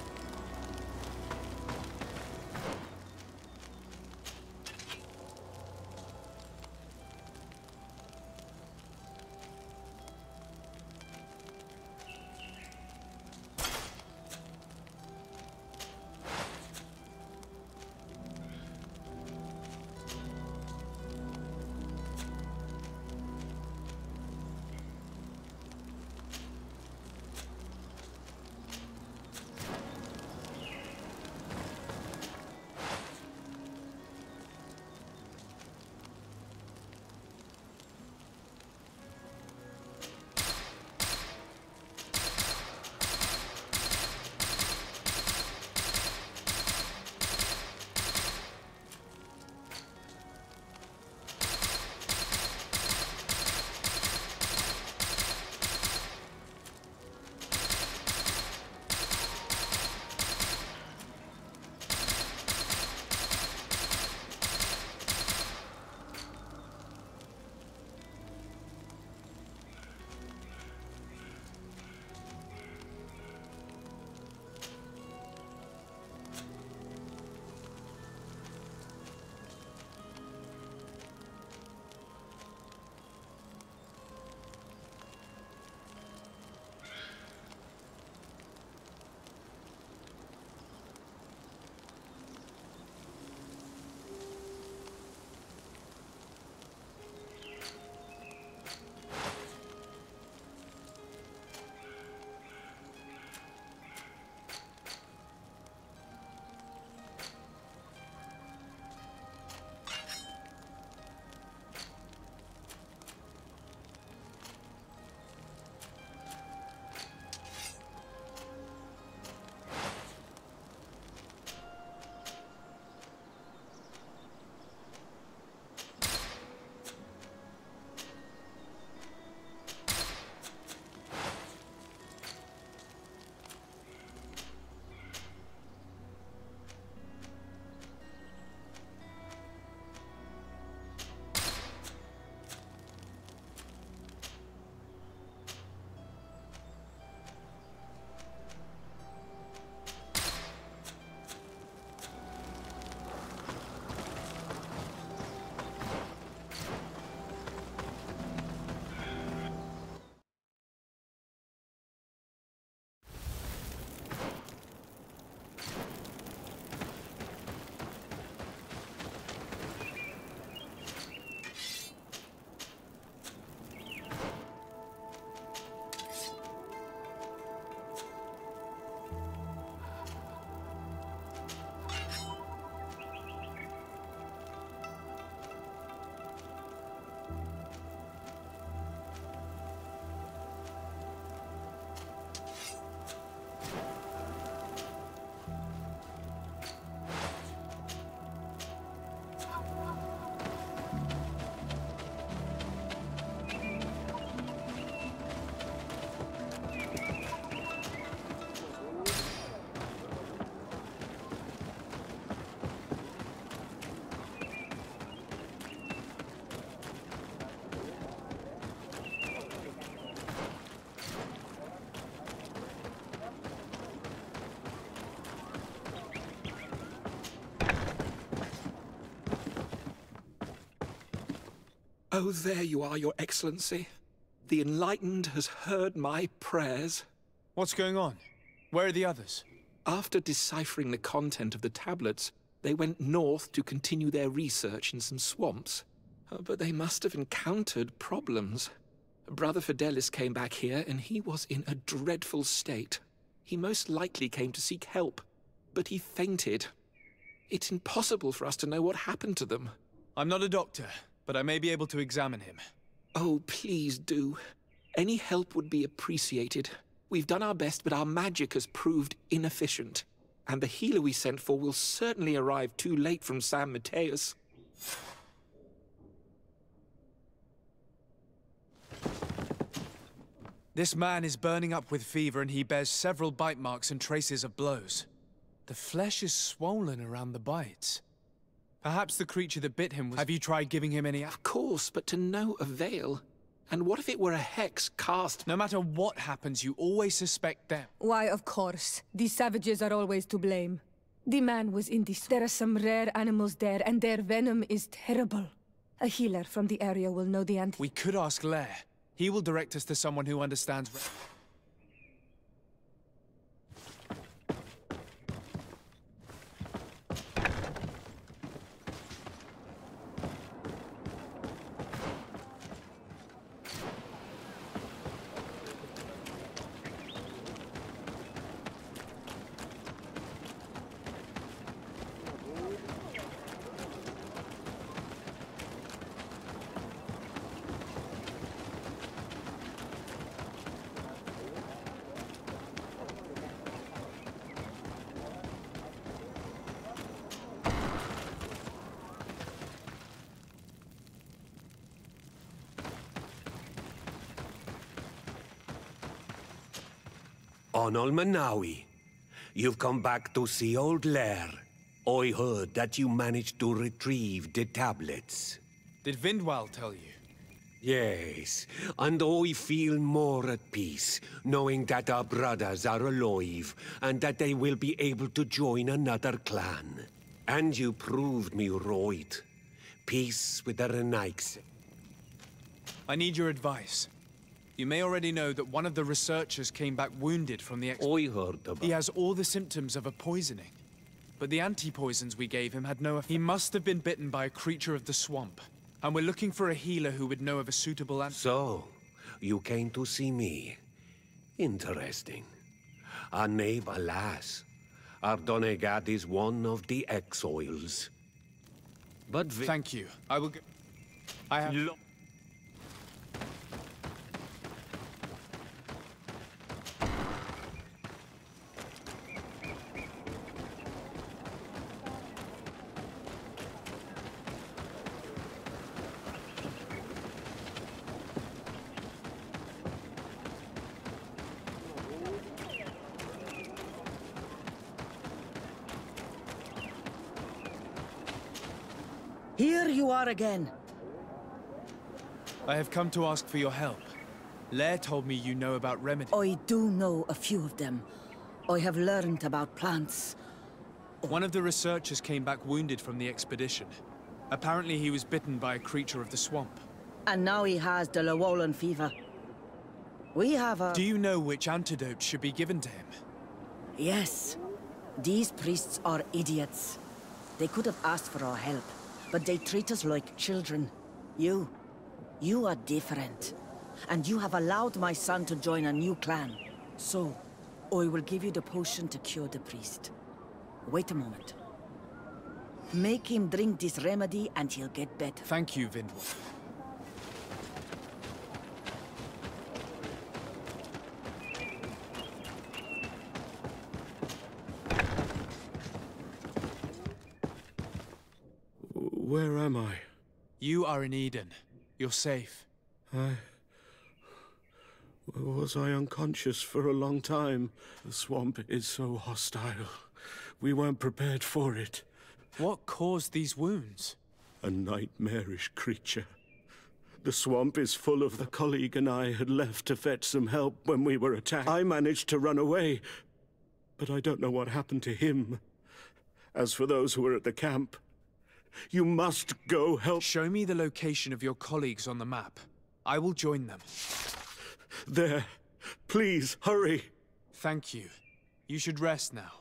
Oh, there you are, Your Excellency. The Enlightened has heard my prayers. What's going on? Where are the others? After deciphering the content of the tablets, they went north to continue their research in some swamps. But they must have encountered problems. Brother Fidelis came back here, and he was in a dreadful state. He most likely came to seek help, but he fainted. It's impossible for us to know what happened to them. I'm not a doctor, but I may be able to examine him. Oh, please do. Any help would be appreciated. We've done our best, but our magic has proved inefficient. And the healer we sent for will certainly arrive too late from San Mateus. This man is burning up with fever and he bears several bite marks and traces of blows. The flesh is swollen around the bites. Perhaps the creature that bit him was... Have you tried giving him any... Of course, but to no avail. And what if it were a hex cast? No matter what happens, you always suspect them. Why, of course. These savages are always to blame. The man was in this. There are some rare animals there, and their venom is terrible. A healer from the area will know the answer. We could ask Lair. He will direct us to someone who understands... Onol Manawi, you've come back to see old Lair. I heard that you managed to retrieve the tablets. Did Vindwal tell you? Yes, and I feel more at peace, knowing that our brothers are alive, and that they will be able to join another clan. And you proved me right. Peace with the Renaix. I need your advice. You may already know that one of the researchers came back wounded from the I heard about... He has all the symptoms of a poisoning. But the anti-poisons we gave him had no effect. He must have been bitten by a creature of the swamp. And we're looking for a healer who would know of a suitable So, you came to see me. Interesting. Our neighbor lass. Our Donegat is one of the exiles. But thank you. I will go... I have... Here you are again. I have come to ask for your help. Lair told me you know about remedies. I do know a few of them. I have learned about plants. One of the researchers came back wounded from the expedition. Apparently he was bitten by a creature of the swamp. And now he has the Llewellyn fever. We have a... Do you know which antidote should be given to him? Yes. These priests are idiots. They could have asked for our help, but they treat us like children. You are different. And you have allowed my son to join a new clan. So, I will give you the potion to cure the priest. Wait a moment. Make him drink this remedy and he'll get better. Thank you, Vindwal. Where am I? You are in Eden. You're safe. Was I unconscious for a long time? The swamp is so hostile. We weren't prepared for it. What caused these wounds? A nightmarish creature. The swamp is full of... The colleague and I had left to fetch some help when we were attacked. I managed to run away, but I don't know what happened to him. As for those who were at the camp, you must go help. Show me the location of your colleagues on the map. I will join them. There. Please, hurry. Thank you. You should rest now.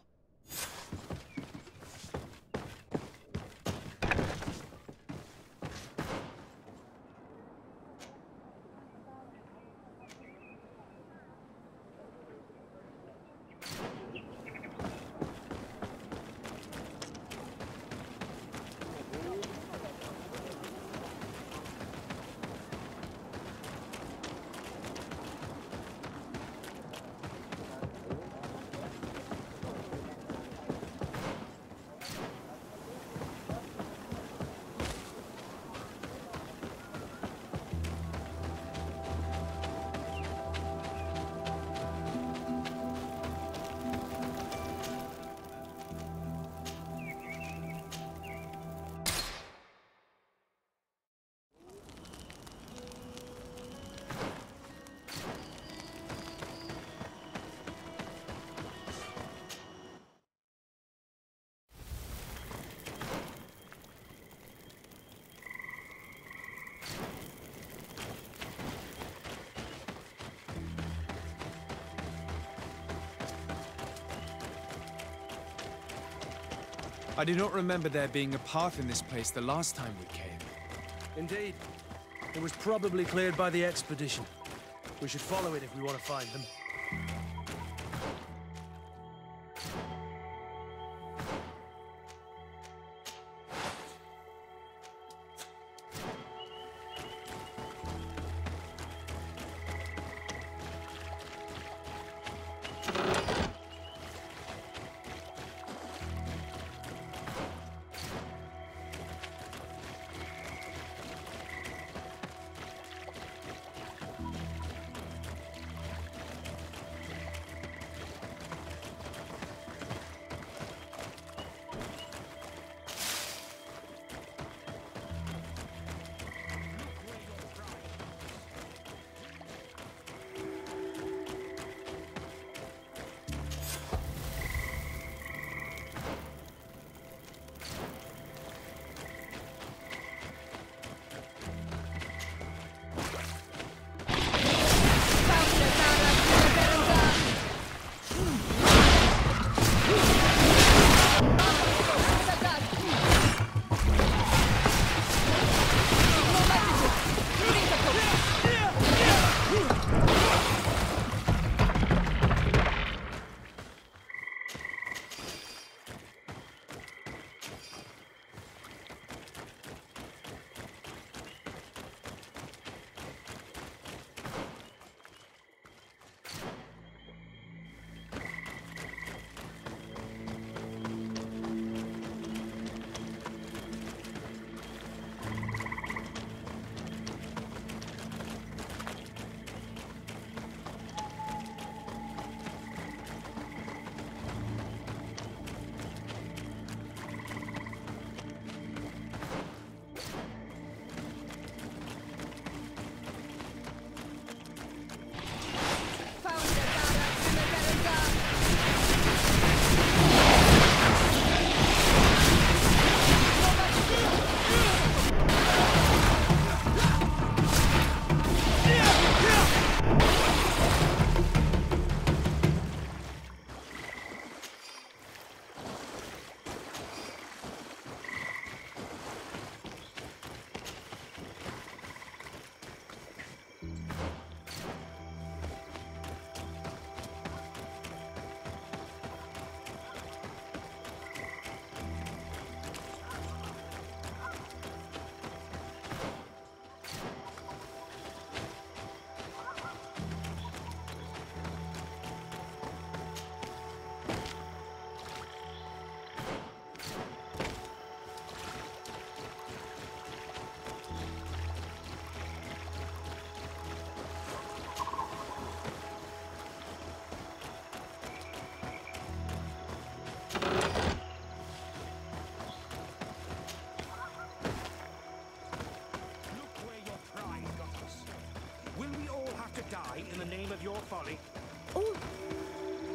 I do not remember there being a path in this place the last time we came. Indeed. It was probably cleared by the expedition. We should follow it if we want to find them.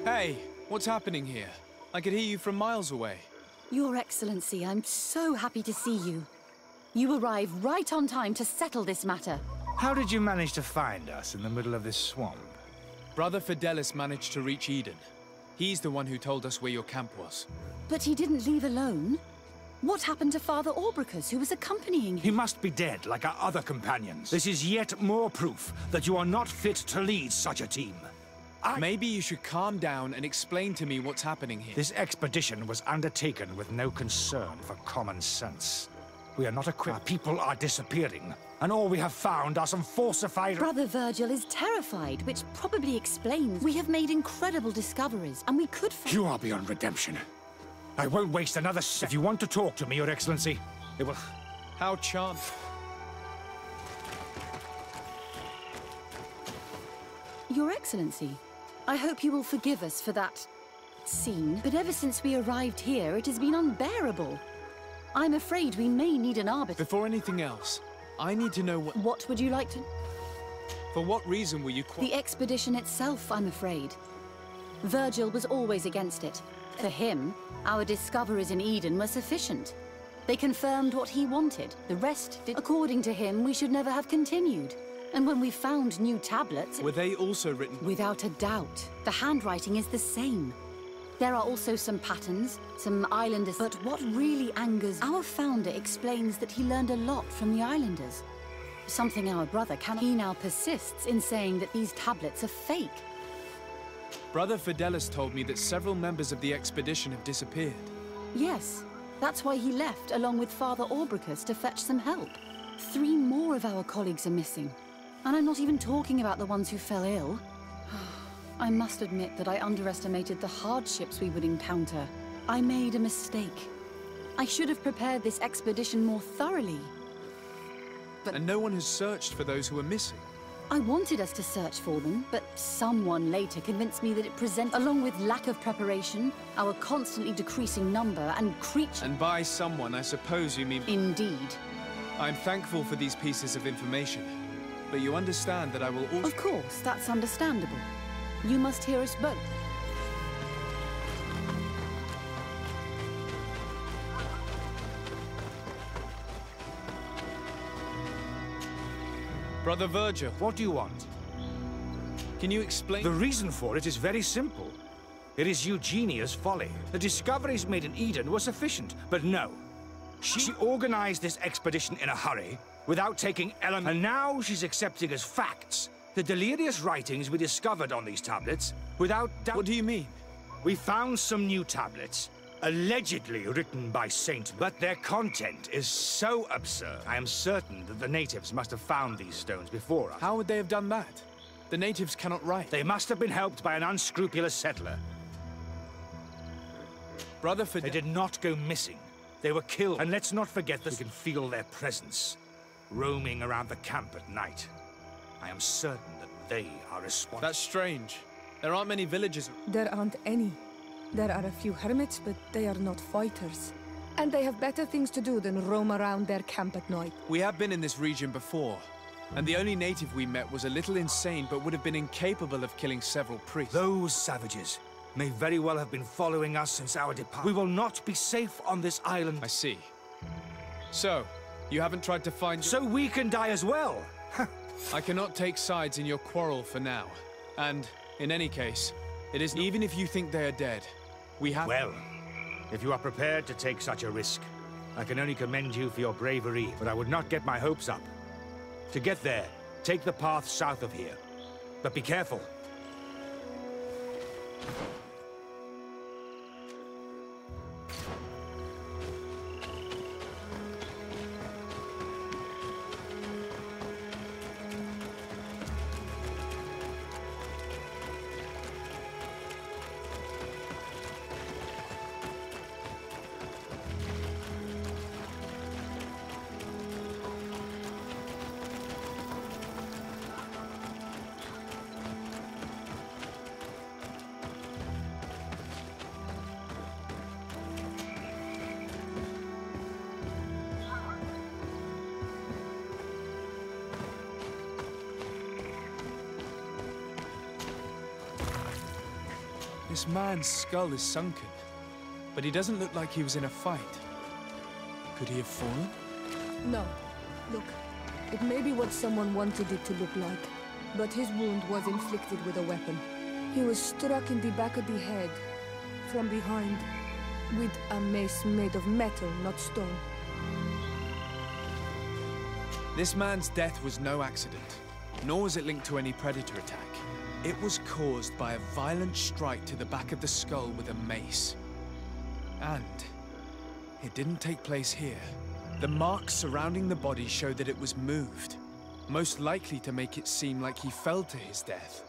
Hey, what's happening here? I could hear you from miles away. Your Excellency, I'm so happy to see you. You arrived right on time to settle this matter. How did you manage to find us in the middle of this swamp? Brother Fidelis managed to reach Eden. He's the one who told us where your camp was. But he didn't leave alone. What happened to Father Orbricus, who was accompanying him? He must be dead, like our other companions. This is yet more proof that you are not fit to lead such a team. Maybe you should calm down and explain to me what's happening here. This expedition was undertaken with no concern for common sense. We are not equipped. Our people are disappearing, and all we have found are some falsified... Brother Virgil is terrified, which probably explains we have made incredible discoveries, and we could find... You are beyond redemption. I won't waste another second. If you want to talk to me, Your Excellency, it will... How charming. Your Excellency, I hope you will forgive us for that scene, but ever since we arrived here, it has been unbearable. I'm afraid we may need an arbiter. Before anything else, I need to know what... What would you like to... For what reason were you... The expedition itself, I'm afraid. Virgil was always against it. For him, our discoveries in Eden were sufficient. They confirmed what he wanted. The rest did... According to him, we should never have continued. And when we found new tablets... Were they also written... Without a doubt. The handwriting is the same. There are also some patterns, some islanders. But what really angers our founder explains that he learned a lot from the islanders. Something our brother cannot. He now persists in saying that these tablets are fake. Brother Fidelis told me that several members of the expedition have disappeared. Yes, that's why he left along with Father Orbricus to fetch some help. 3 more of our colleagues are missing. And I'm not even talking about the ones who fell ill. I must admit that I underestimated the hardships we would encounter. I made a mistake. I should have prepared this expedition more thoroughly. And no one has searched for those who are missing. I wanted us to search for them, but someone later convinced me that it presents, along with lack of preparation, our constantly decreasing number and creatures. And by someone, I suppose you mean... Indeed. I'm thankful for these pieces of information, but you understand that I will also... Of course, that's understandable. You must hear us both. Brother Virgil. What do you want? Can you explain? The reason for it is very simple. It is Eugenia's folly. The discoveries made in Eden were sufficient, but no. She organized this expedition in a hurry, without taking elements, and now she's accepting as facts the delirious writings we discovered on these tablets, without doubt. What do you mean? We found some new tablets, allegedly written by Saint, but their content is so absurd. I am certain that the natives must have found these stones before us. How would they have done that? The natives cannot write. They must have been helped by an unscrupulous settler. Brother Fidel... They did not go missing. They were killed. And let's not forget that we can feel their presence, roaming around the camp at night. I am certain that they are responsible. That's strange. There aren't many villages. There aren't any. There are a few hermits, but they are not fighters. And they have better things to do than roam around their camp at night. We have been in this region before, and the only native we met was a little insane, but would have been incapable of killing several priests. Those savages may very well have been following us since our departure. We will not be safe on this island. I see. So, you haven't tried to find... So we can die as well! I cannot take sides in your quarrel for now. And, in any case, it is... Even if you think they are dead, we have... Well, if you are prepared to take such a risk, I can only commend you for your bravery, but I would not get my hopes up. To get there, take the path south of here. But be careful. This man's skull is sunken, but he doesn't look like he was in a fight. Could he have fallen? No. Look, it may be what someone wanted it to look like, but his wound was inflicted with a weapon. He was struck in the back of the head, from behind, with a mace made of metal, not stone. This man's death was no accident, nor was it linked to any predator attack. It was caused by a violent strike to the back of the skull with a mace. And it didn't take place here. The marks surrounding the body show that it was moved, most likely to make it seem like he fell to his death.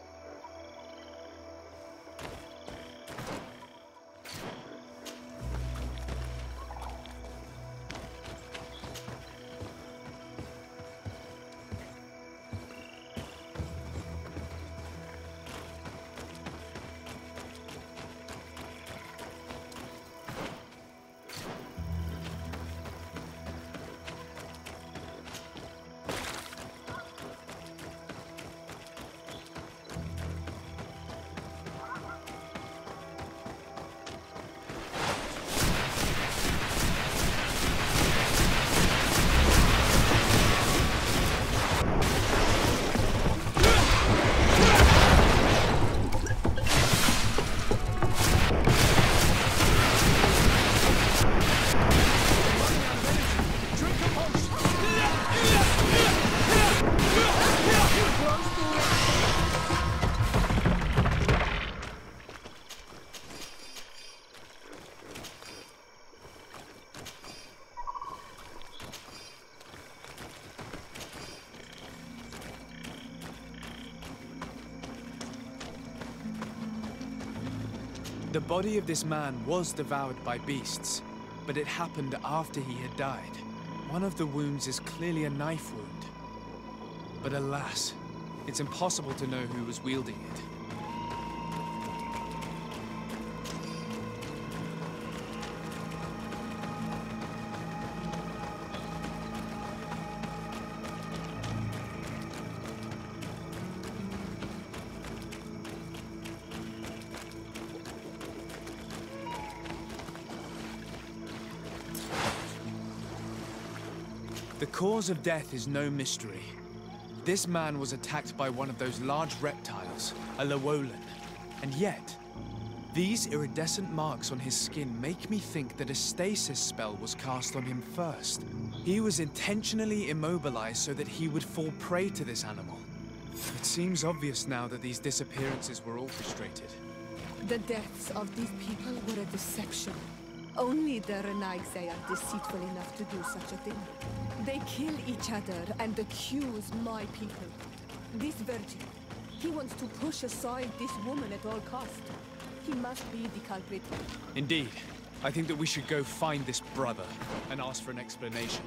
The body of this man was devoured by beasts, but it happened after he had died. One of the wounds is clearly a knife wound. But alas, it's impossible to know who was wielding it. The cause of death is no mystery. This man was attacked by one of those large reptiles, a Llewellyn. And yet, these iridescent marks on his skin make me think that a stasis spell was cast on him first. He was intentionally immobilized so that he would fall prey to this animal. It seems obvious now that these disappearances were orchestrated. The deaths of these people were a deception. Only the Renaigse are deceitful enough to do such a thing. They kill each other and accuse my people. This virgin, he wants to push aside this woman at all costs. He must be the culprit. Indeed. I think that we should go find this brother and ask for an explanation.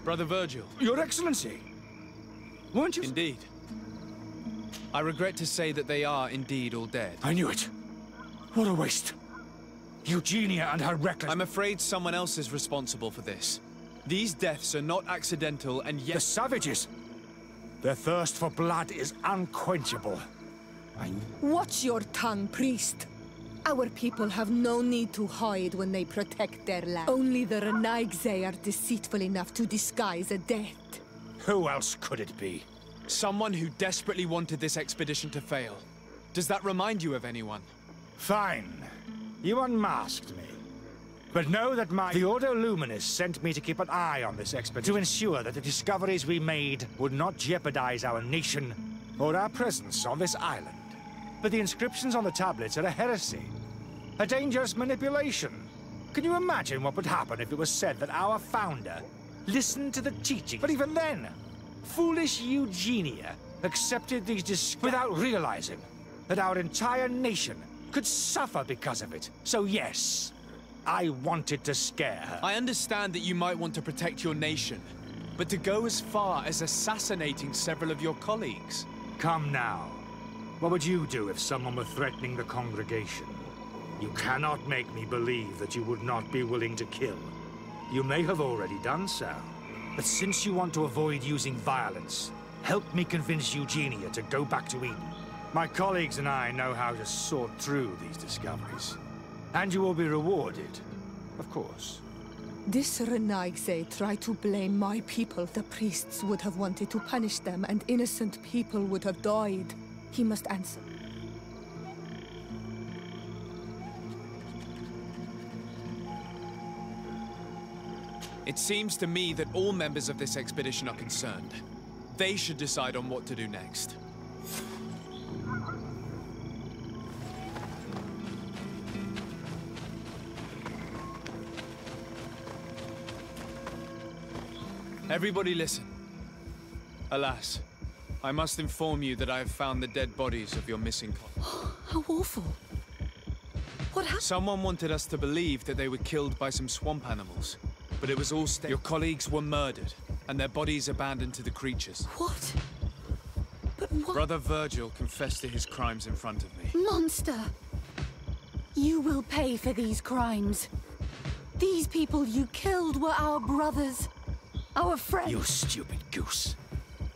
Brother Virgil. Your Excellency! Weren't you? Indeed. I regret to say that they are indeed all dead. I knew it. What a waste. Eugenia and her reckless... I'm afraid someone else is responsible for this. These deaths are not accidental and yet... The savages! Their thirst for blood is unquenchable. Watch your tongue, priest. Our people have no need to hide when they protect their land. Only the Renaigse are deceitful enough to disguise a death. Who else could it be? Someone who desperately wanted this expedition to fail. Does that remind you of anyone? Fine. You unmasked me. But know that the Ordo Luminis sent me to keep an eye on this expedition, to ensure that the discoveries we made would not jeopardize our nation or our presence on this island. But the inscriptions on the tablets are a heresy. A dangerous manipulation. Can you imagine what would happen if it was said that our founder listened to the teaching? But even then, foolish Eugenia accepted these without realizing that our entire nation could suffer because of it. So yes, I wanted to scare her. I understand that you might want to protect your nation, but to go as far as assassinating several of your colleagues... Come now. What would you do if someone were threatening the congregation? You cannot make me believe that you would not be willing to kill. You may have already done so. But since you want to avoid using violence, help me convince Eugenia to go back to Eden. My colleagues and I know how to sort through these discoveries. And you will be rewarded, of course. This Renaigse tried to blame my people. The priests would have wanted to punish them, and innocent people would have died. He must answer. It seems to me that all members of this expedition are concerned. They should decide on what to do next. Everybody listen. Alas, I must inform you that I have found the dead bodies of your missing colleagues. How awful. What happened? Someone wanted us to believe that they were killed by some swamp animals, but it was all Your colleagues were murdered, and their bodies abandoned to the creatures. What? But what? Brother Virgil confessed to his crimes in front of me. Monster! You will pay for these crimes. These people you killed were our brothers. Our friends. You stupid goose.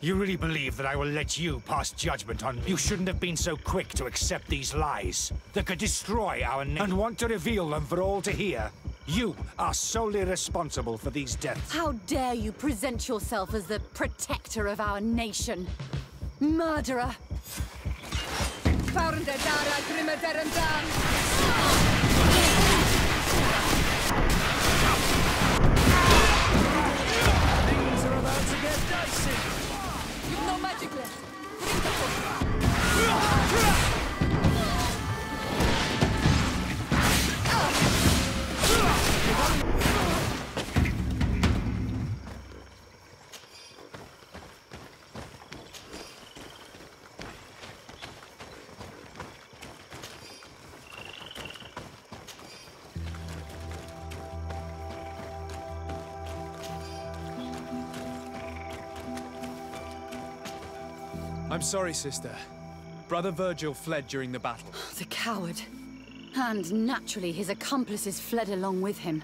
You really believe that I will let you pass judgment on me? You shouldn't have been so quick to accept these lies that could destroy our nation and want to reveal them for all to hear. You are solely responsible for these deaths. How dare you present yourself as the protector of our nation? Murderer! Things You've no magic left. Drink the book. I'm sorry, sister. Brother Virgil fled during the battle. The coward. And naturally, his accomplices fled along with him.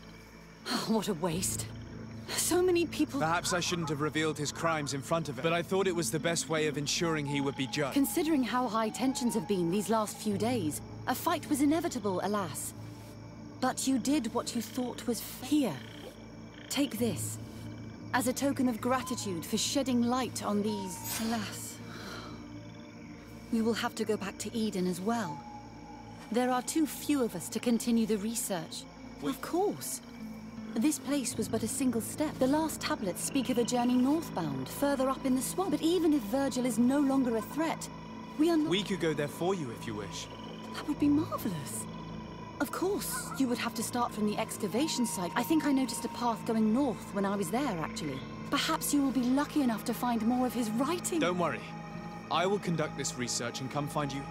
What a waste. So many people... Perhaps I shouldn't have revealed his crimes in front of him, but I thought it was the best way of ensuring he would be judged. Considering how high tensions have been these last few days, a fight was inevitable, alas. But you did what you thought was here. Take this, as a token of gratitude for shedding light on these... Alas. We will have to go back to Eden as well. There are too few of us to continue the research. Of course. This place was but a single step. The last tablets speak of a journey northbound, further up in the swamp. But even if Virgil is no longer a threat, we are not... We could go there for you if you wish. That would be marvelous. Of course, you would have to start from the excavation site. I think I noticed a path going north when I was there, actually. Perhaps you will be lucky enough to find more of his writing. Don't worry. I will conduct this research and come find you.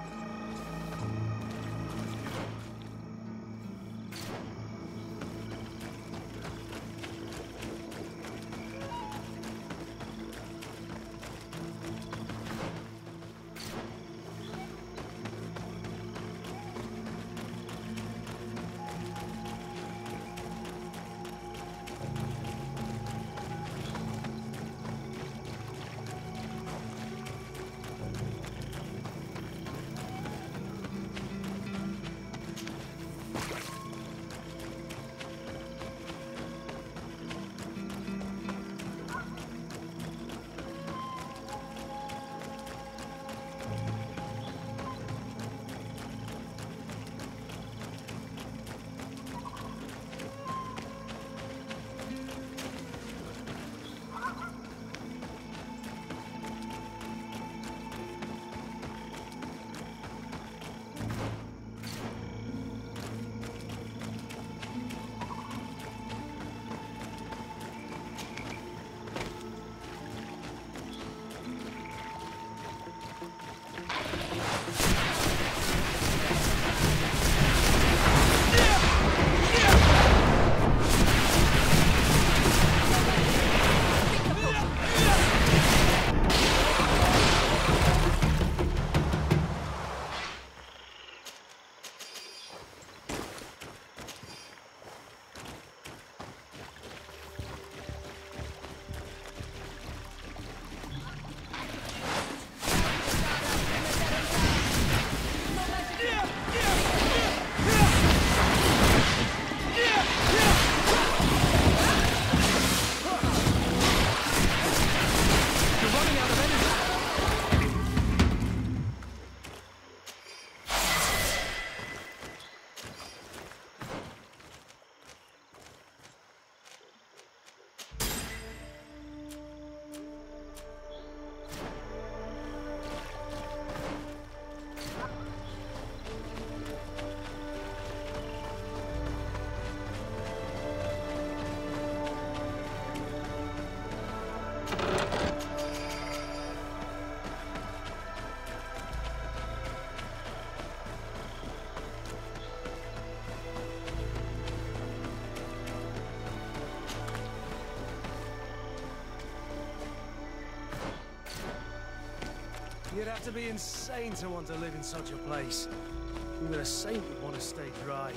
You'd have to be insane to want to live in such a place. Even a saint would want to stay dry.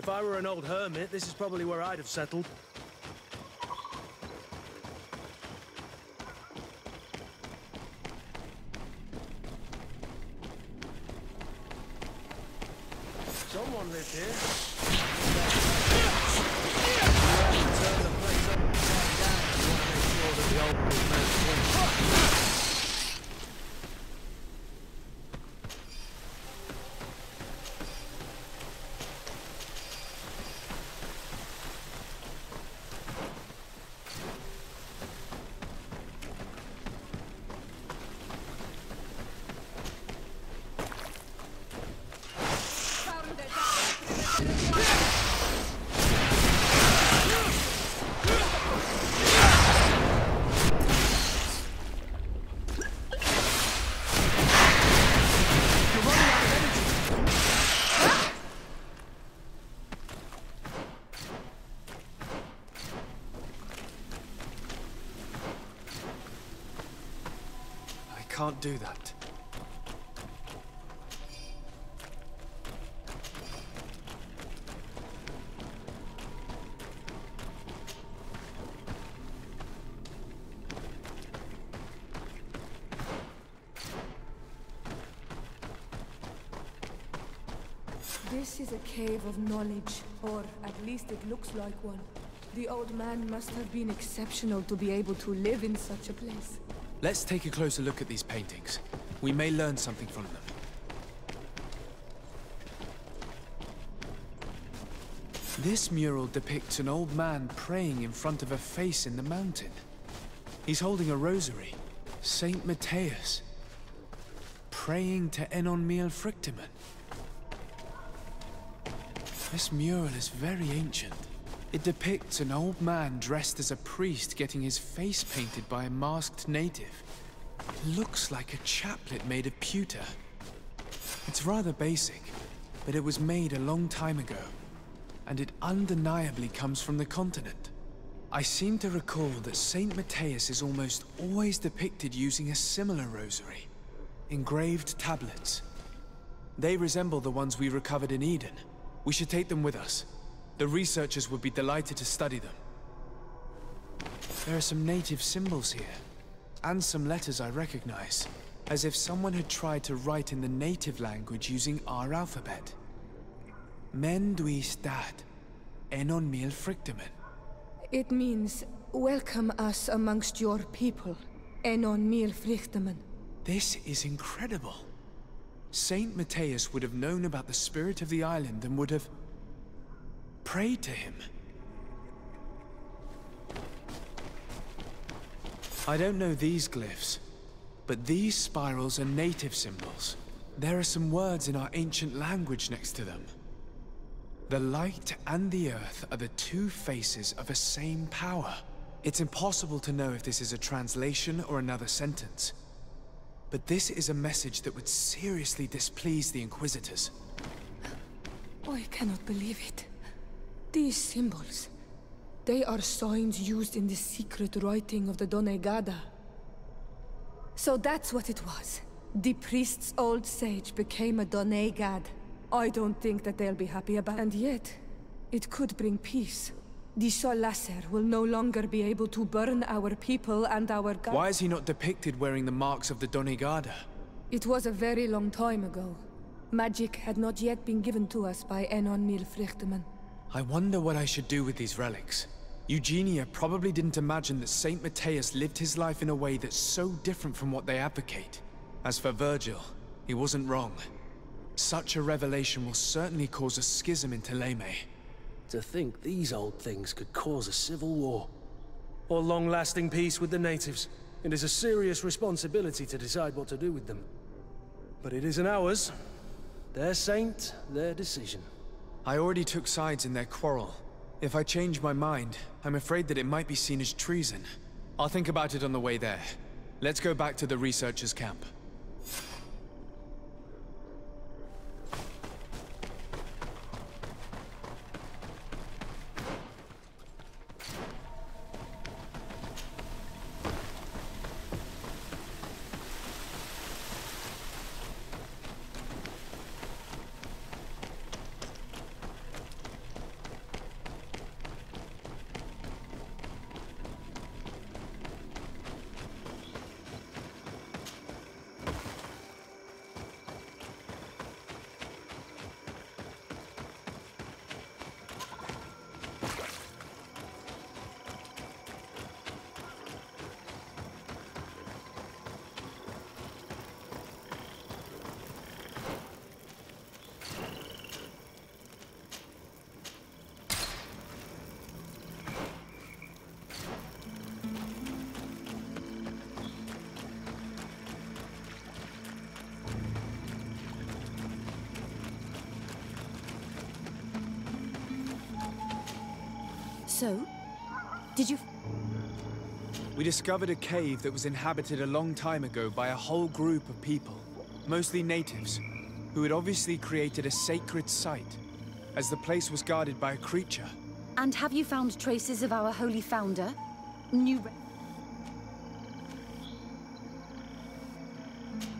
If I were an old hermit, this is probably where I'd have settled. Someone lived here. Turn the place upside down. You want to make sure that the old man's wins. Can't do that. This is a cave of knowledge, or at least it looks like one. The old man must have been exceptional to be able to live in such a place. Let's take a closer look at these paintings. We may learn something from them. This mural depicts an old man praying in front of a face in the mountain. He's holding a rosary. Saint Matthias. Praying to Enon Mil Frictimen. This mural is very ancient. It depicts an old man dressed as a priest getting his face painted by a masked native. It looks like a chaplet made of pewter. It's rather basic, but it was made a long time ago, and it undeniably comes from the continent. I seem to recall that Saint Matthias is almost always depicted using a similar rosary. Engraved tablets. They resemble the ones we recovered in Eden. We should take them with us. The researchers would be delighted to study them. There are some native symbols here, and some letters I recognize, as if someone had tried to write in the native language using our alphabet. Men duis dad, enon mil frictimen. It means, welcome us amongst your people, enon mil frictimen. This is incredible. Saint Matthias would have known about the spirit of the island and would have prayed to him. I don't know these glyphs, but these spirals are native symbols. There are some words in our ancient language next to them. The light and the earth are the two faces of a same power. It's impossible to know if this is a translation or another sentence. But this is a message that would seriously displease the Inquisitors. I cannot believe it. These symbols, they are signs used in the secret writing of the Donegada. So that's what it was. The priest's old sage became a Donegad. I don't think that they'll be happy about it. And yet, it could bring peace. The Sol Lasser will no longer be able to burn our people and our god. Why is he not depicted wearing the marks of the Donegada? It was a very long time ago. Magic had not yet been given to us by Enon Mil Frictimen. I wonder what I should do with these relics. Eugenia probably didn't imagine that Saint Matthias lived his life in a way that's so different from what they advocate. As for Virgil, he wasn't wrong. Such a revelation will certainly cause a schism in Thélème. To think these old things could cause a civil war. Or long-lasting peace with the natives. It is a serious responsibility to decide what to do with them. But it isn't ours. Their saint, their decision. I already took sides in their quarrel. If I change my mind, I'm afraid that it might be seen as treason. I'll think about it on the way there. Let's go back to the researchers' camp. So? Did you... We discovered a cave that was inhabited a long time ago by a whole group of people, mostly natives, who had obviously created a sacred site, as the place was guarded by a creature. And have you found traces of our holy founder?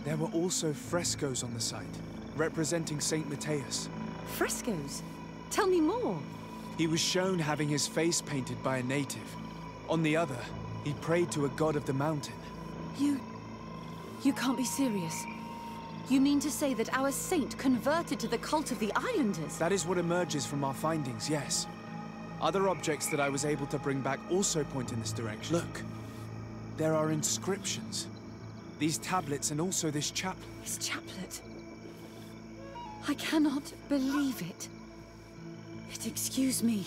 There were also frescoes on the site, representing Saint Matthias. Frescoes? Tell me more. He was shown having his face painted by a native. On the other, he prayed to a god of the mountain. You can't be serious. You mean to say that our saint converted to the cult of the islanders? That is what emerges from our findings, yes. Other objects that I was able to bring back also point in this direction. Look, there are inscriptions. These tablets and also this chaplet. This chaplet? I cannot believe it. Excuse me.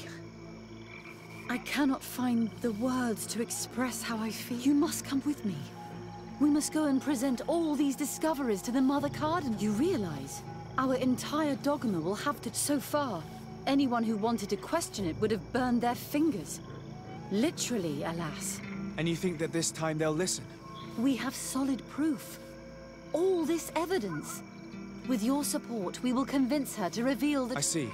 I cannot find the words to express how I feel. You must come with me. We must go and present all these discoveries to the Mother Cardinal. You realize our entire dogma will have to... So far, anyone who wanted to question it would have burned their fingers. Literally, alas. And you think that this time they'll listen? We have solid proof. All this evidence. With your support, we will convince her to reveal the... I see.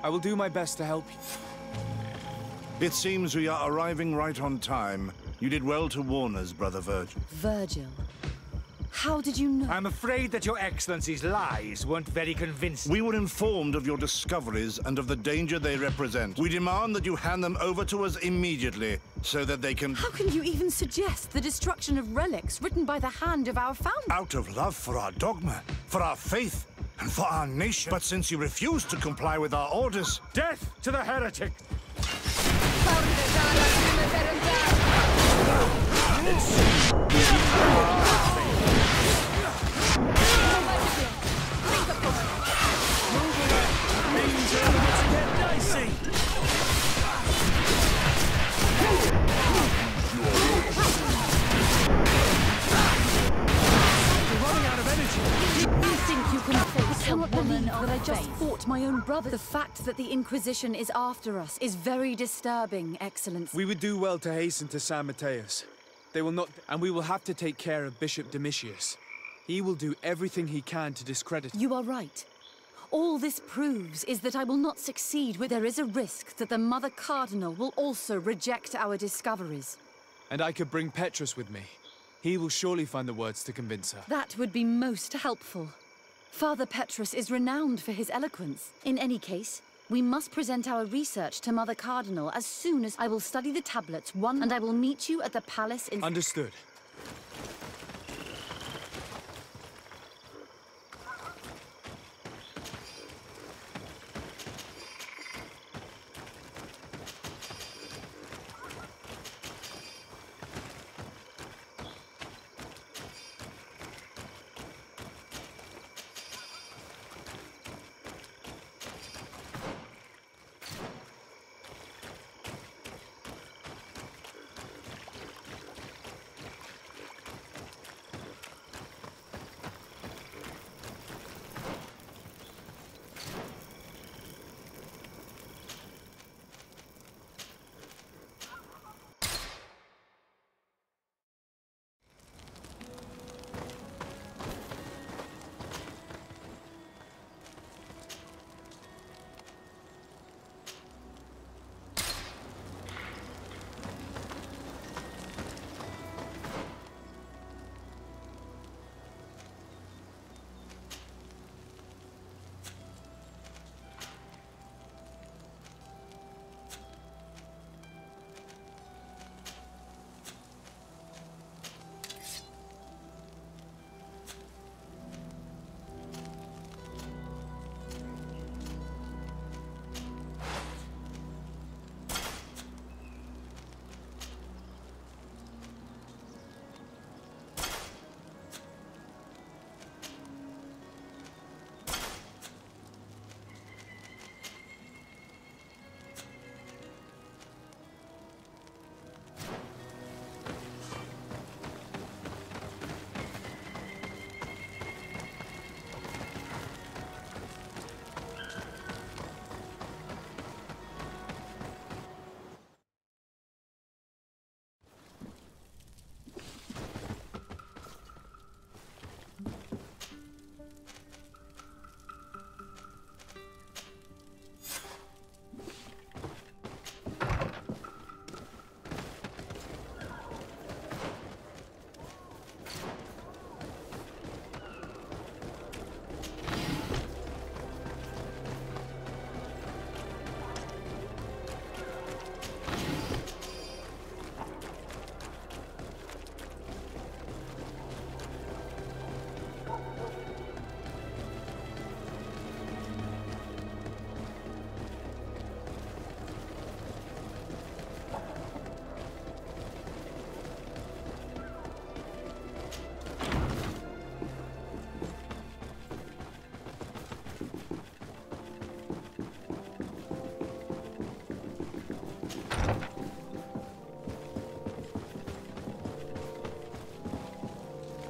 I will do my best to help you. It seems we are arriving right on time. You did well to warn us, Brother Virgil. Virgil? How did you know? I'm afraid that your Excellency's lies weren't very convincing. We were informed of your discoveries and of the danger they represent. We demand that you hand them over to us immediately, so that they can... How can you even suggest the destruction of relics written by the hand of our founder? Out of love for our dogma, for our faith, and for our nation. But since you refuse to comply with our orders... Death to the heretic! I just fought my own brother. The fact that the Inquisition is after us is very disturbing, Excellency. We would do well to hasten to San Mateus. They will not... And we will have to take care of Bishop Domitius. He will do everything he can to discredit... You are right. All this proves is that I will not succeed where there is a risk that the Mother Cardinal will also reject our discoveries. And I could bring Petrus with me. He will surely find the words to convince her. That would be most helpful. Father Petrus is renowned for his eloquence. In any case, we must present our research to Mother Cardinal as soon as I will study the tablets and I will meet you at the palace in... Understood.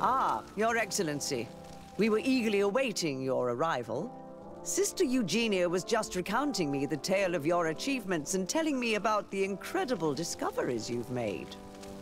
Ah, Your Excellency. We were eagerly awaiting your arrival. Sister Eugenia was just recounting me the tale of your achievements and telling me about the incredible discoveries you've made.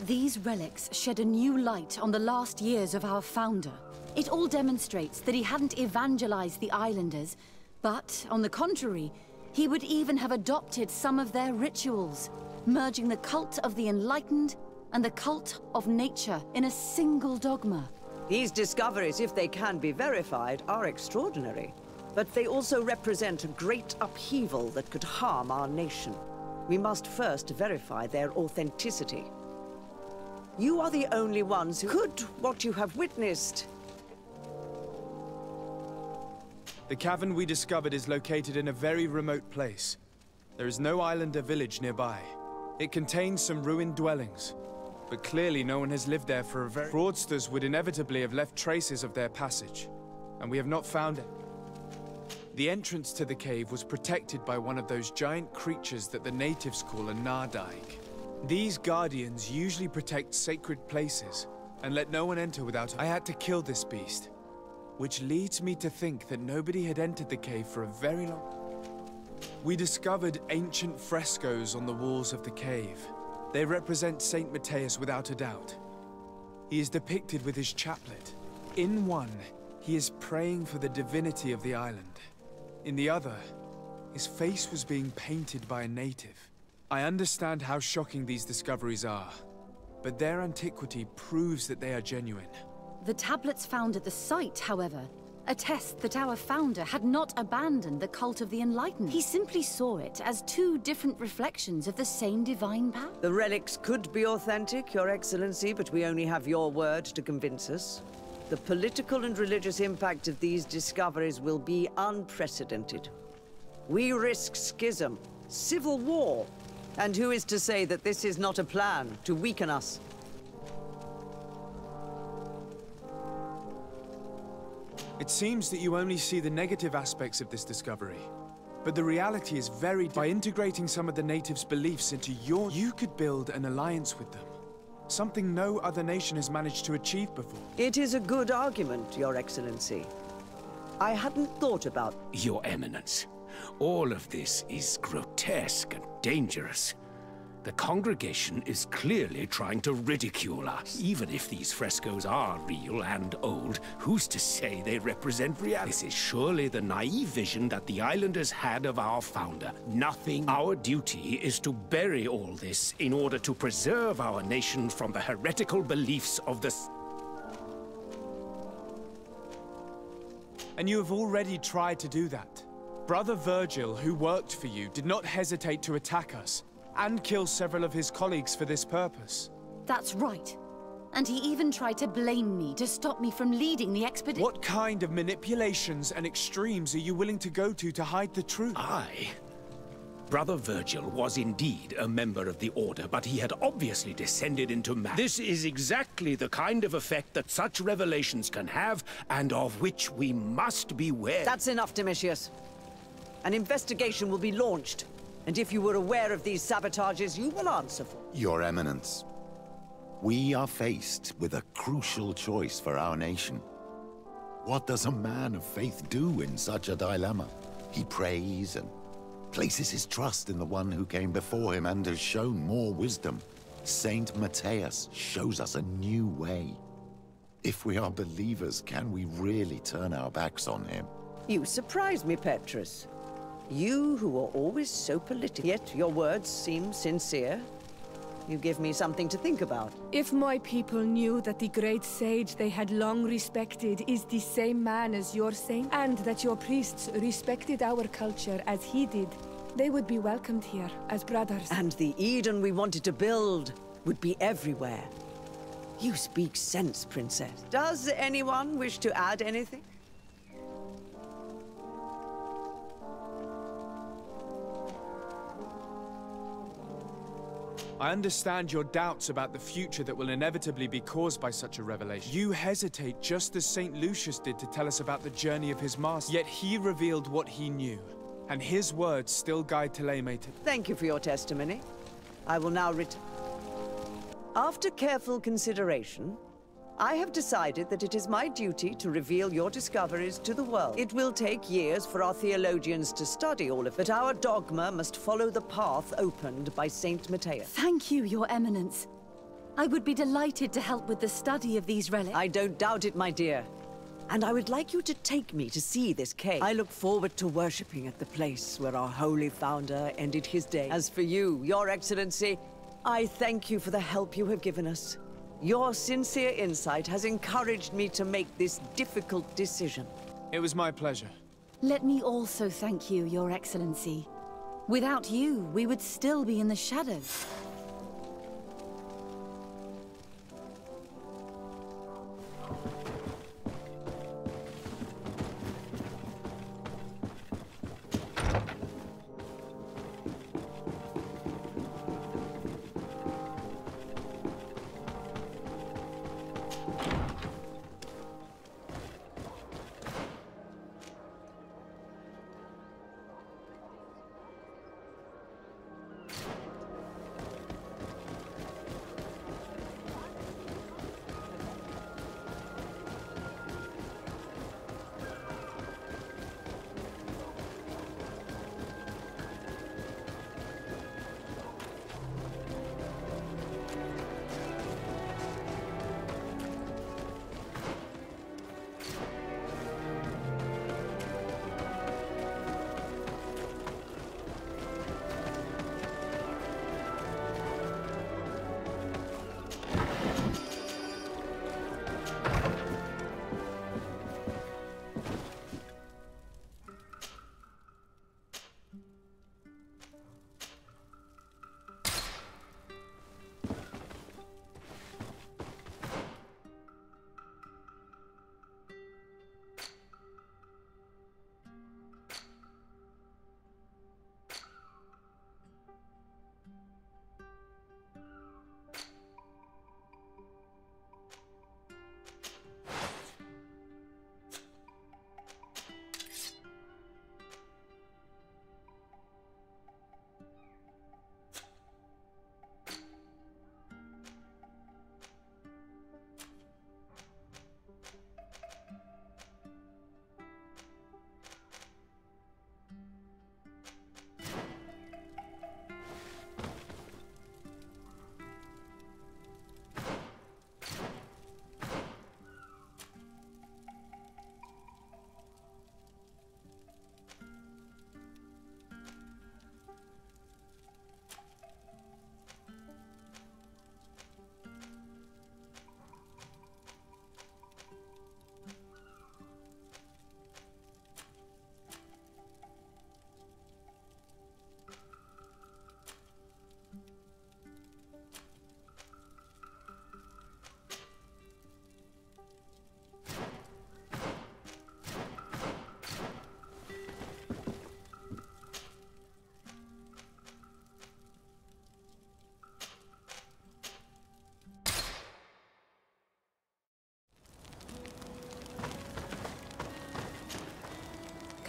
These relics shed a new light on the last years of our founder. It all demonstrates that he hadn't evangelized the islanders, but, on the contrary, he would even have adopted some of their rituals, merging the cult of the enlightened and the cult of nature in a single dogma. These discoveries, if they can be verified, are extraordinary. But they also represent a great upheaval that could harm our nation. We must first verify their authenticity. You are the only ones who could what you have witnessed. The cavern we discovered is located in a very remote place. There is no islander village nearby. It contains some ruined dwellings, but clearly no one has lived there for a very... Fraudsters would inevitably have left traces of their passage, and we have not found it. The entrance to the cave was protected by one of those giant creatures that the natives call a Nardaig. These guardians usually protect sacred places and let no one enter without... I had to kill this beast, which leads me to think that nobody had entered the cave for a very long... We discovered ancient frescoes on the walls of the cave. They represent Saint Matthias without a doubt. He is depicted with his chaplet. In one, he is praying for the divinity of the island. In the other, his face was being painted by a native. I understand how shocking these discoveries are, but their antiquity proves that they are genuine. The tablets found at the site, however, attest that our founder had not abandoned the cult of the enlightened. He simply saw it as two different reflections of the same divine power. The relics could be authentic, Your Excellency, but we only have your word to convince us. The political and religious impact of these discoveries will be unprecedented. We risk schism, civil war, and who is to say that this is not a plan to weaken us? It seems that you only see the negative aspects of this discovery. But the reality is very... By integrating some of the natives' beliefs into you could build an alliance with them. Something no other nation has managed to achieve before. It is a good argument, Your Excellency. I hadn't thought about... Your Eminence, all of this is grotesque and dangerous. The congregation is clearly trying to ridicule us. Even if these frescoes are real and old, who's to say they represent reality? This is surely the naive vision that the islanders had of our founder. Nothing. Our duty is to bury all this in order to preserve our nation from the heretical beliefs of the... And you have already tried to do that. Brother Virgil, who worked for you, did not hesitate to attack us and kill several of his colleagues for this purpose. That's right. And he even tried to blame me to stop me from leading the expedition. What kind of manipulations and extremes are you willing to go to hide the truth? Brother Virgil was indeed a member of the Order, but he had obviously descended into man. This is exactly the kind of effect that such revelations can have, and of which we must beware. That's enough, Domitius. An investigation will be launched. And if you were aware of these sabotages, you will answer for it. Your Eminence, we are faced with a crucial choice for our nation. What does a man of faith do in such a dilemma? He prays and places his trust in the one who came before him and has shown more wisdom. Saint Matthias shows us a new way. If we are believers, can we really turn our backs on him? You surprise me, Petrus. You who are always so political, yet your words seem sincere. You give me something to think about. If my people knew that the great sage they had long respected is the same man as your saint, and that your priests respected our culture as he did, they would be welcomed here as brothers. And the Eden we wanted to build would be everywhere. You speak sense, Princess. Does anyone wish to add anything? I understand your doubts about the future that will inevitably be caused by such a revelation. You hesitate just as St. Lucius did to tell us about the journey of his master. Yet he revealed what he knew, and his words still guide Telemae. Thank you for your testimony. I will now return. After careful consideration, I have decided that it is my duty to reveal your discoveries to the world. It will take years for our theologians to study all of it, but our dogma must follow the path opened by Saint Matthias. Thank you, Your Eminence. I would be delighted to help with the study of these relics. I don't doubt it, my dear. And I would like you to take me to see this cave. I look forward to worshipping at the place where our holy founder ended his day. As for you, Your Excellency, I thank you for the help you have given us. Your sincere insight has encouraged me to make this difficult decision. It was my pleasure. Let me also thank you, Your Excellency. Without you, we would still be in the shadows.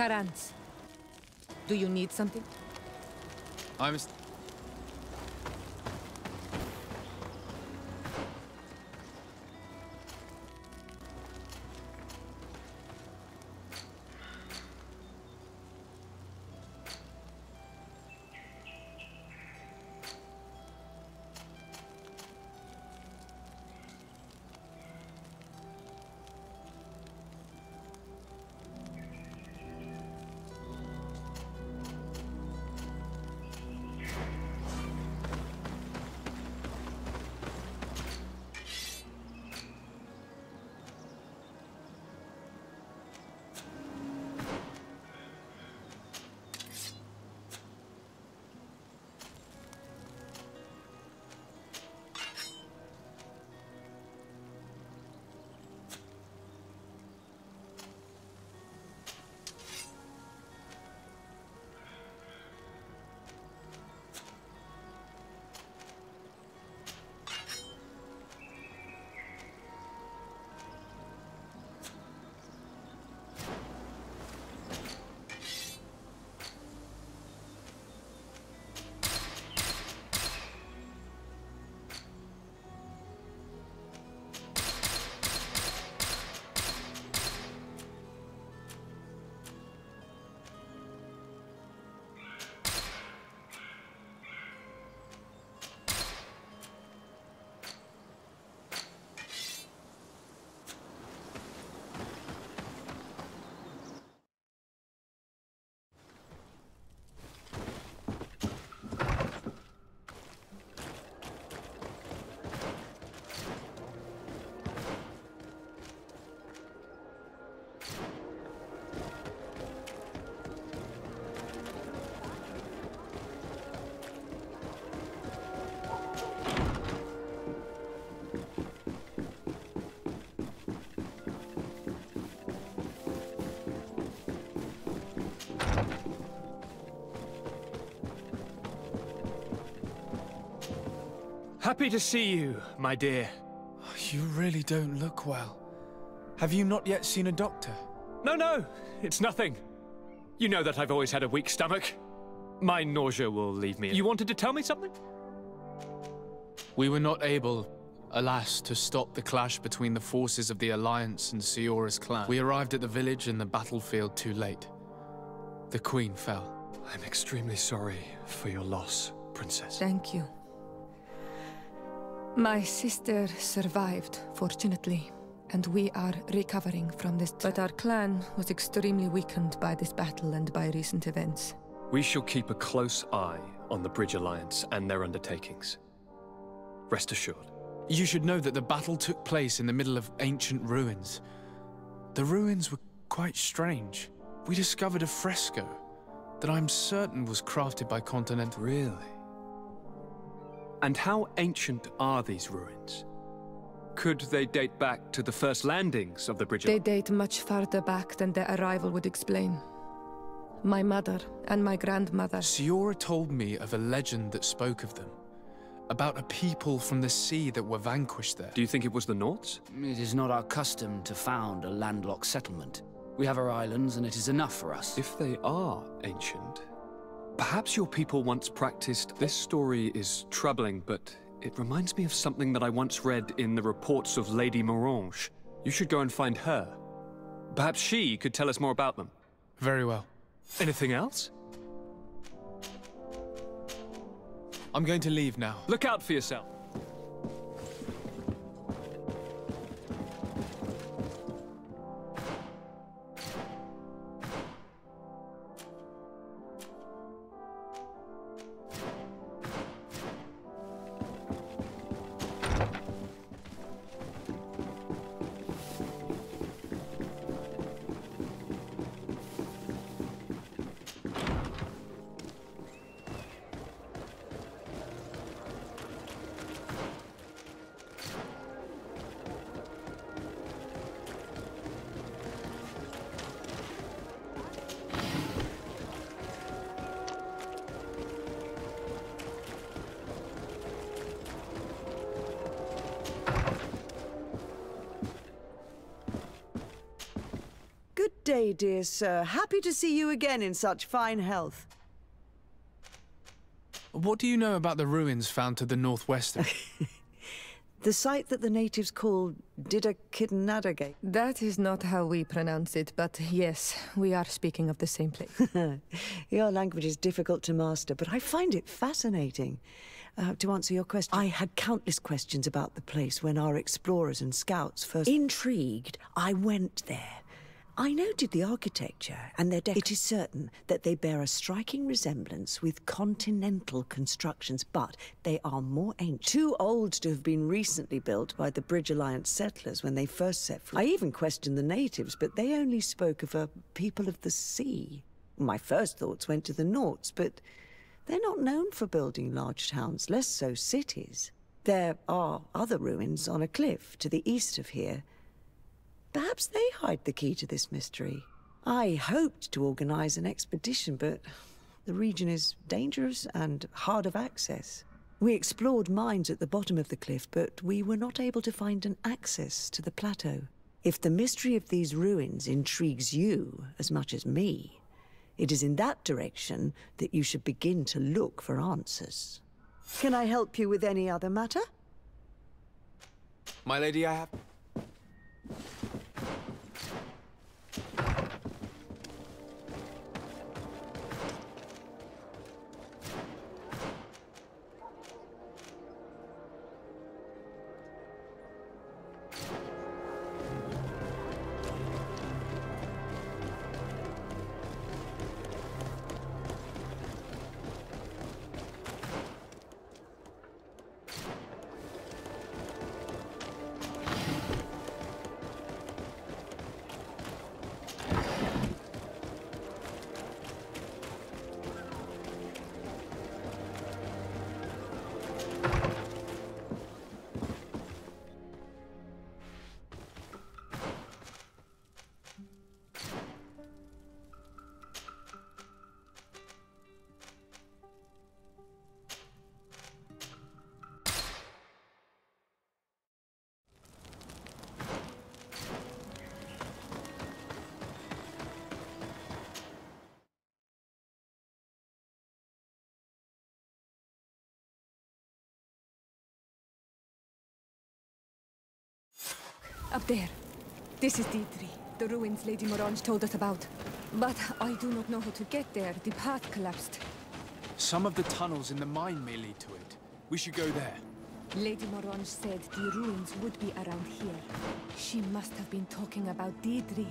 Karans, do you need something? I'm... Happy to see you, my dear. You really don't look well. Have you not yet seen a doctor? No, it's nothing. You know that I've always had a weak stomach. My nausea will leave me. You wanted to tell me something? We were not able, alas, to stop the clash between the forces of the Alliance and Siora's clan. We arrived at the village and the battlefield too late. The Queen fell. I'm extremely sorry for your loss, Princess. Thank you. My sister survived, fortunately, and we are recovering from this. But our clan was extremely weakened by this battle and by recent events. We shall keep a close eye on the Bridge Alliance and their undertakings. Rest assured. You should know that the battle took place in the middle of ancient ruins. The ruins were quite strange. We discovered a fresco that I'm certain was crafted by Continental. Really? And how ancient are these ruins? Could they date back to the first landings of the Bridge? They date much farther back than their arrival would explain. My mother and my grandmother. Siora told me of a legend that spoke of them. About a people from the sea that were vanquished there. Do you think it was the Nords? It is not our custom to found a landlocked settlement. We have our islands and it is enough for us. If they are ancient, perhaps your people once practiced. This story is troubling, but it reminds me of something that I once read in the reports of Lady Morange. You should go and find her. Perhaps she could tell us more about them. Very well. Anything else? I'm going to leave now. Look out for yourself. Good day, dear sir. Happy to see you again in such fine health. What do you know about the ruins found to the northwest of it? The site that the natives call Didakidnadagate. That is not how we pronounce it, but yes, we are speaking of the same place. Your language is difficult to master, but I find it fascinating. To answer your question, I had countless questions about the place when our explorers and scouts first... Intrigued, I went there. I noted the architecture and their It is certain that they bear a striking resemblance with continental constructions, but they are more ancient. Too old to have been recently built by the Bridge Alliance settlers when they first set foot. I even questioned the natives, but they only spoke of a people of the sea. My first thoughts went to the Nords, but they're not known for building large towns, less so cities. There are other ruins on a cliff to the east of here. Perhaps they hide the key to this mystery. I hoped to organize an expedition, but the region is dangerous and hard of access. We explored mines at the bottom of the cliff, but we were not able to find an access to the plateau. If the mystery of these ruins intrigues you as much as me, it is in that direction that you should begin to look for answers. Can I help you with any other matter? My lady, I have... Up there. This is Deidre, the ruins Lady Morange told us about. But I do not know how to get there. The path collapsed. Some of the tunnels in the mine may lead to it. We should go there. Lady Morange said the ruins would be around here. She must have been talking about Deidre.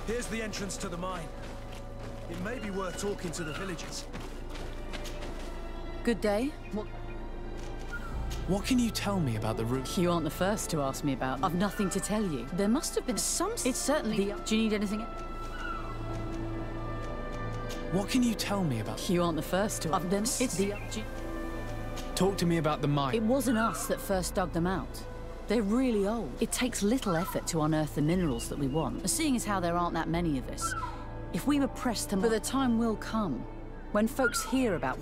Here's the entrance to the mine. It may be worth talking to the villagers. Good day. What can you tell me about the route? You aren't the first to ask me about. I've nothing to tell you. There must have been some... It's certainly... Do you need anything? What can you tell me about... You aren't the first to... It's the... Talk to me about the mine. It wasn't us that first dug them out. They're really old. It takes little effort to unearth the minerals that we want. Seeing as how there aren't that many of us, if we were pressed to... But the time will come when folks hear about...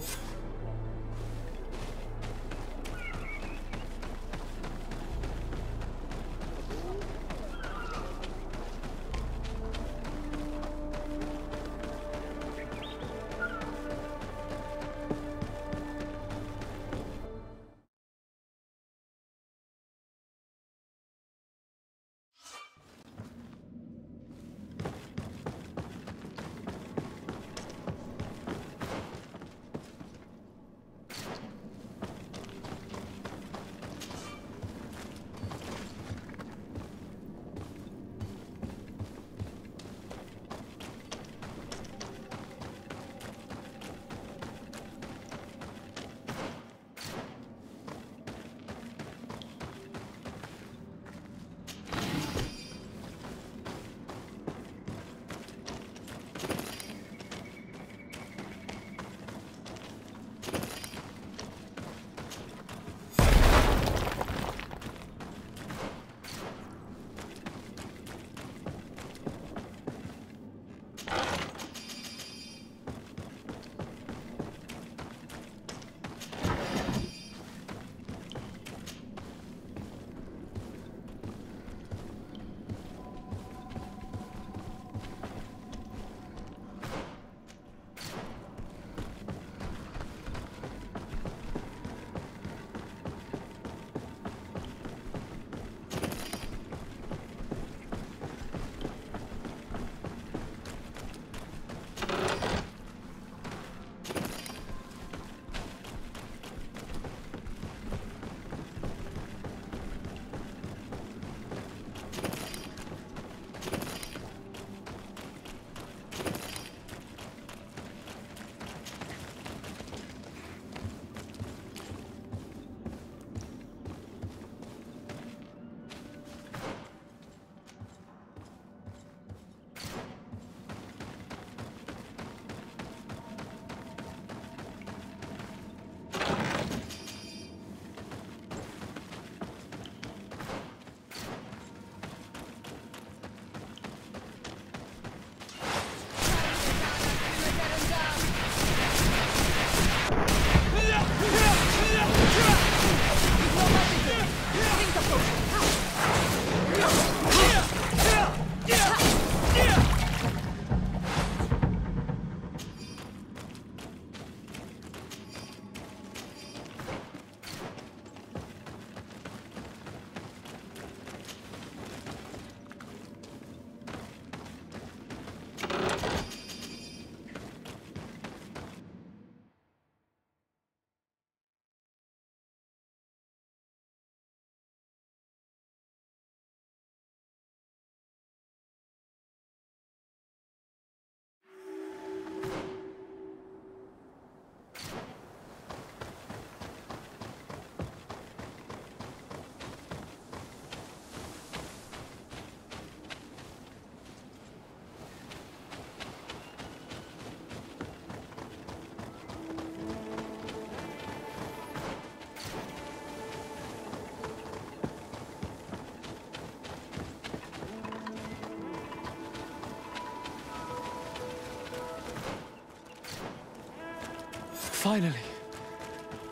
Finally.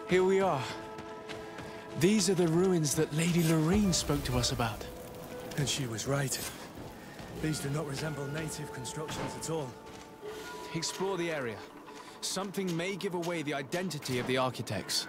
Here we are. These are the ruins that Lady Lorene spoke to us about. And she was right. These do not resemble native constructions at all. Explore the area. Something may give away the identity of the architects.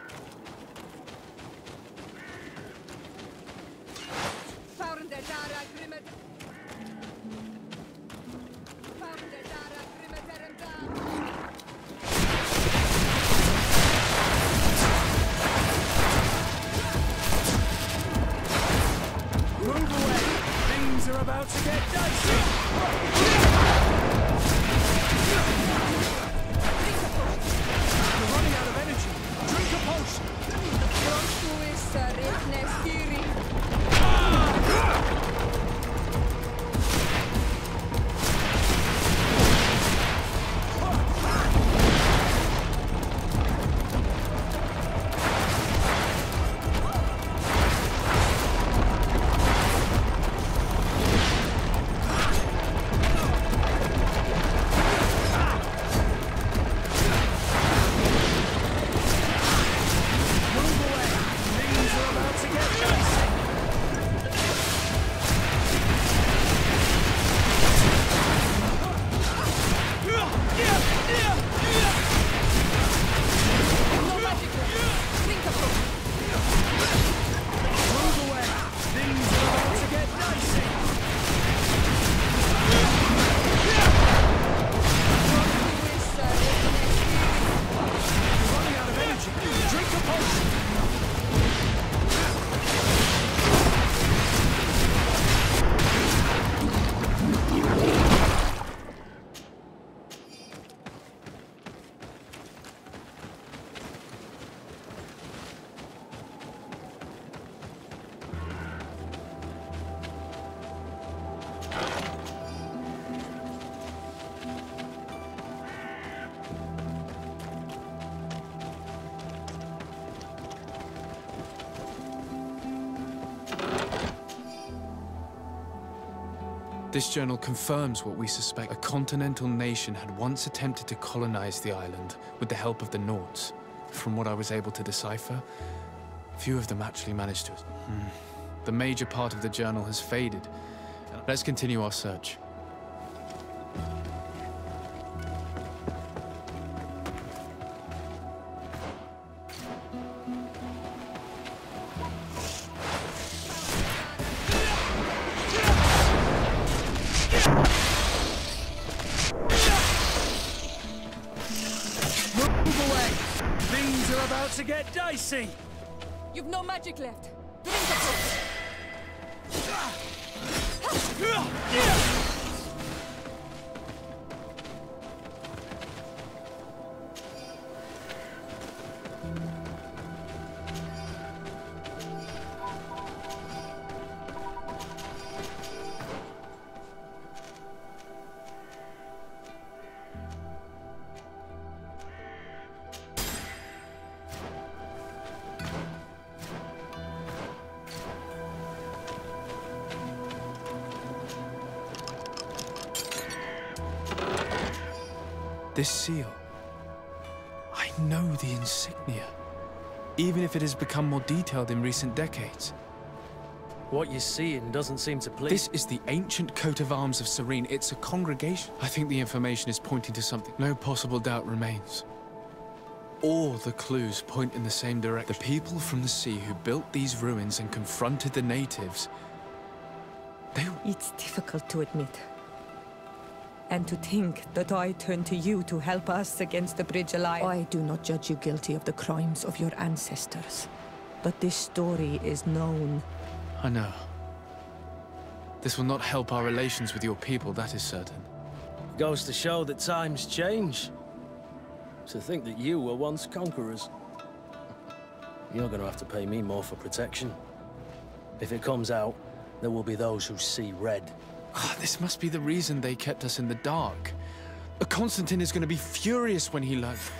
This journal confirms what we suspect. A continental nation had once attempted to colonize the island with the help of the Nords. From what I was able to decipher, few of them actually managed to. The major part of the journal has faded. Let's continue our search. To get dicey! You've no magic left. Drink the fruit. This seal. I know the insignia. Even if it has become more detailed in recent decades. What you're seeing doesn't seem to please. This is the ancient coat of arms of Serene. It's a congregation. I think the information is pointing to something. No possible doubt remains. All the clues point in the same direction. The people from the sea who built these ruins and confronted the natives, It's difficult to admit. And to think that I turn to you to help us against the Bridge Alliance. I do not judge you guilty of the crimes of your ancestors. But this story is known. I know. This will not help our relations with your people, that is certain. Goes to show that times change. To think that you were once conquerors. You're gonna have to pay me more for protection. If it comes out, there will be those who see red. This must be the reason they kept us in the dark. Constantine is going to be furious when he learns.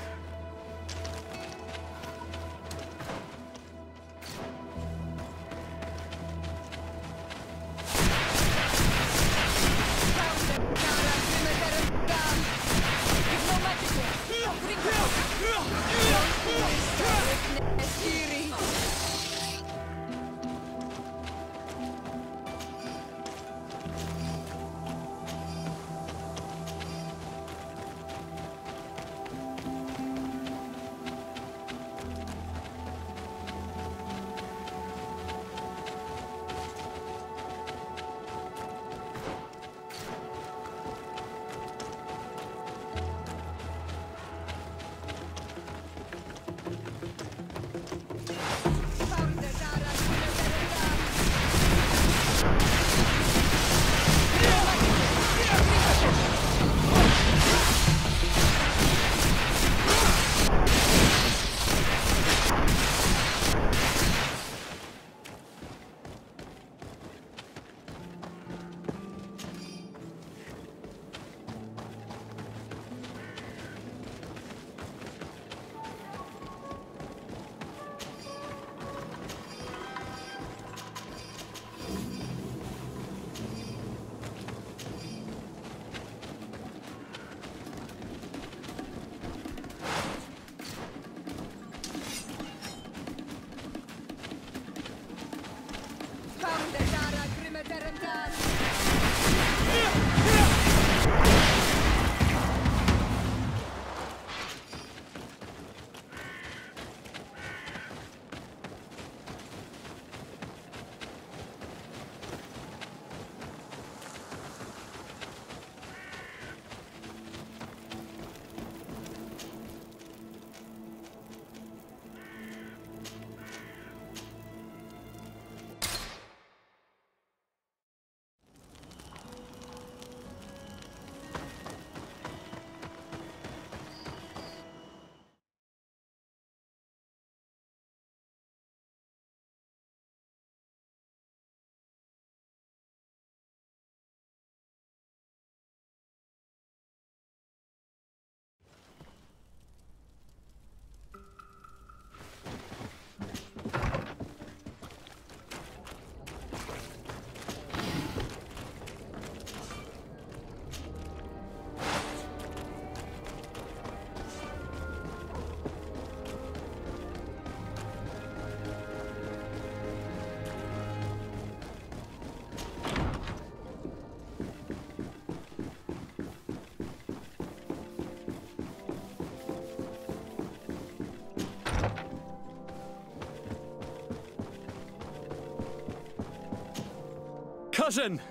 Cousin!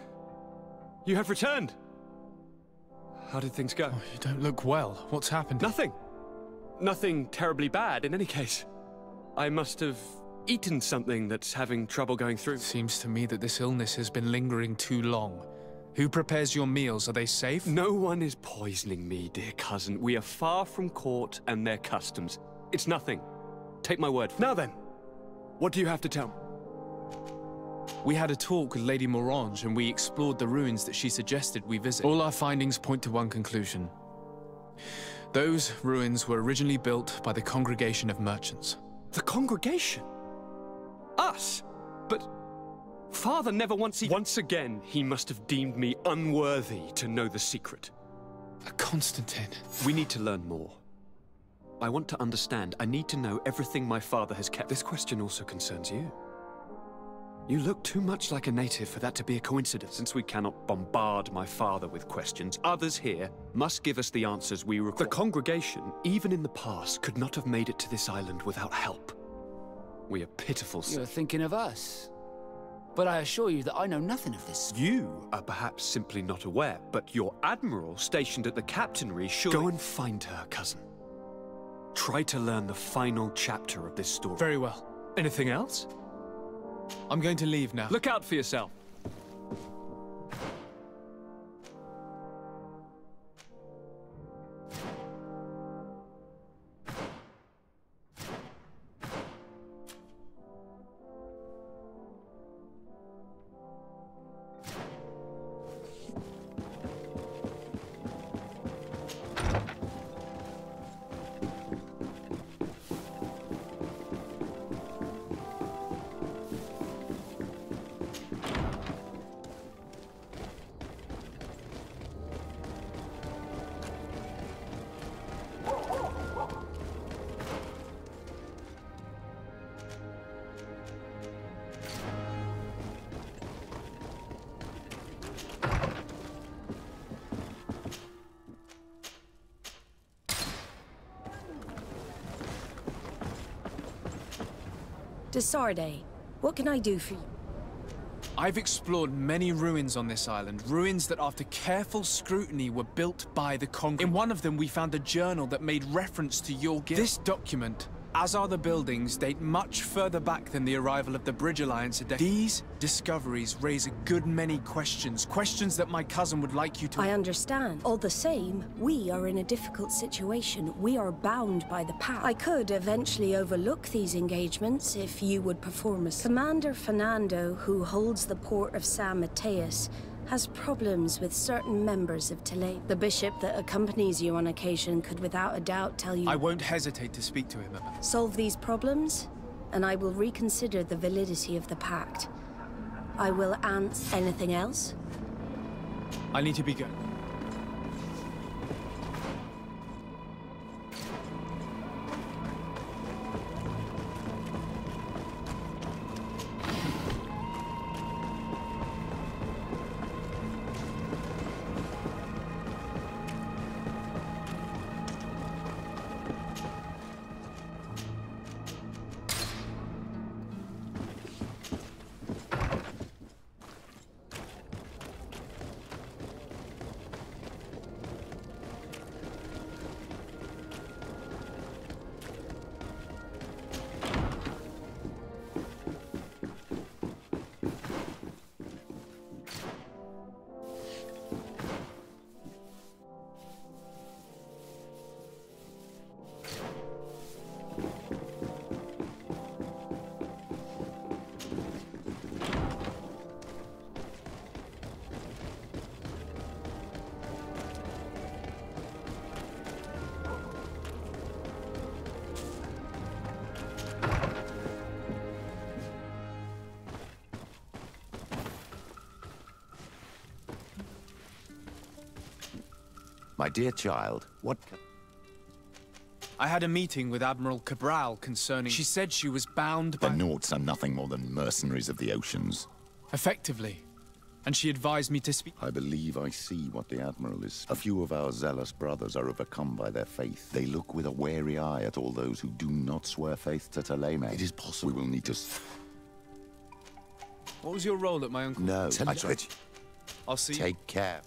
You have returned. How did things go? Oh, you don't look well. What's happened? Nothing. Nothing terribly bad, in any case. I must have eaten something that's having trouble going through. It seems to me that this illness has been lingering too long. Who prepares your meals? Are they safe? No one is poisoning me, dear cousin. We are far from court and their customs. It's nothing. Take my word for it. Now then, what do you have to tell me? We had a talk with Lady Morange and we explored the ruins that she suggested we visit. All our findings point to one conclusion. Those ruins were originally built by the Congregation of Merchants. The Congregation? Us? But Father never once even... Once again, he must have deemed me unworthy to know the secret. Constantine. We need to learn more. I want to understand. I need to know everything my father has kept. This question also concerns you. You look too much like a native for that to be a coincidence. Since we cannot bombard my father with questions, others here must give us the answers we require. The Congregation, even in the past, could not have made it to this island without help. We are pitiful. You're thinking of us. But I assure you that I know nothing of this. You are perhaps simply not aware, but your admiral stationed at the captainry should... Go and find her, cousin. Try to learn the final chapter of this story. Very well. Anything else? I'm going to leave now. Look out for yourself. Desarde, what can I do for you? I've explored many ruins on this island, ruins that after careful scrutiny were built by the Congregation. In one of them we found a journal that made reference to your guild. This document, as are the buildings, date much further back than the arrival of the Bridge Alliance a decade. These discoveries raise a good many questions, questions that my cousin would like you to... I understand. All the same, we are in a difficult situation. We are bound by the pact. I could eventually overlook these engagements if you would perform a... Commander Fernando, who holds the port of San Mateus, has problems with certain members of Tele. The bishop that accompanies you on occasion could without a doubt tell you... I won't hesitate to speak to him about it. Solve these problems, and I will reconsider the validity of the pact. I will answer... Anything else? I need to be going. My dear child, what... I had a meeting with Admiral Cabral concerning... She said she was bound by... The Nauts are nothing more than mercenaries of the oceans. Effectively. And she advised me to speak... I believe I see what the Admiral is. A few of our zealous brothers are overcome by their faith. They look with a wary eye at all those who do not swear faith to Teleme. It is possible we will need to... What was your role at my uncle? No, I'll see you. Take care.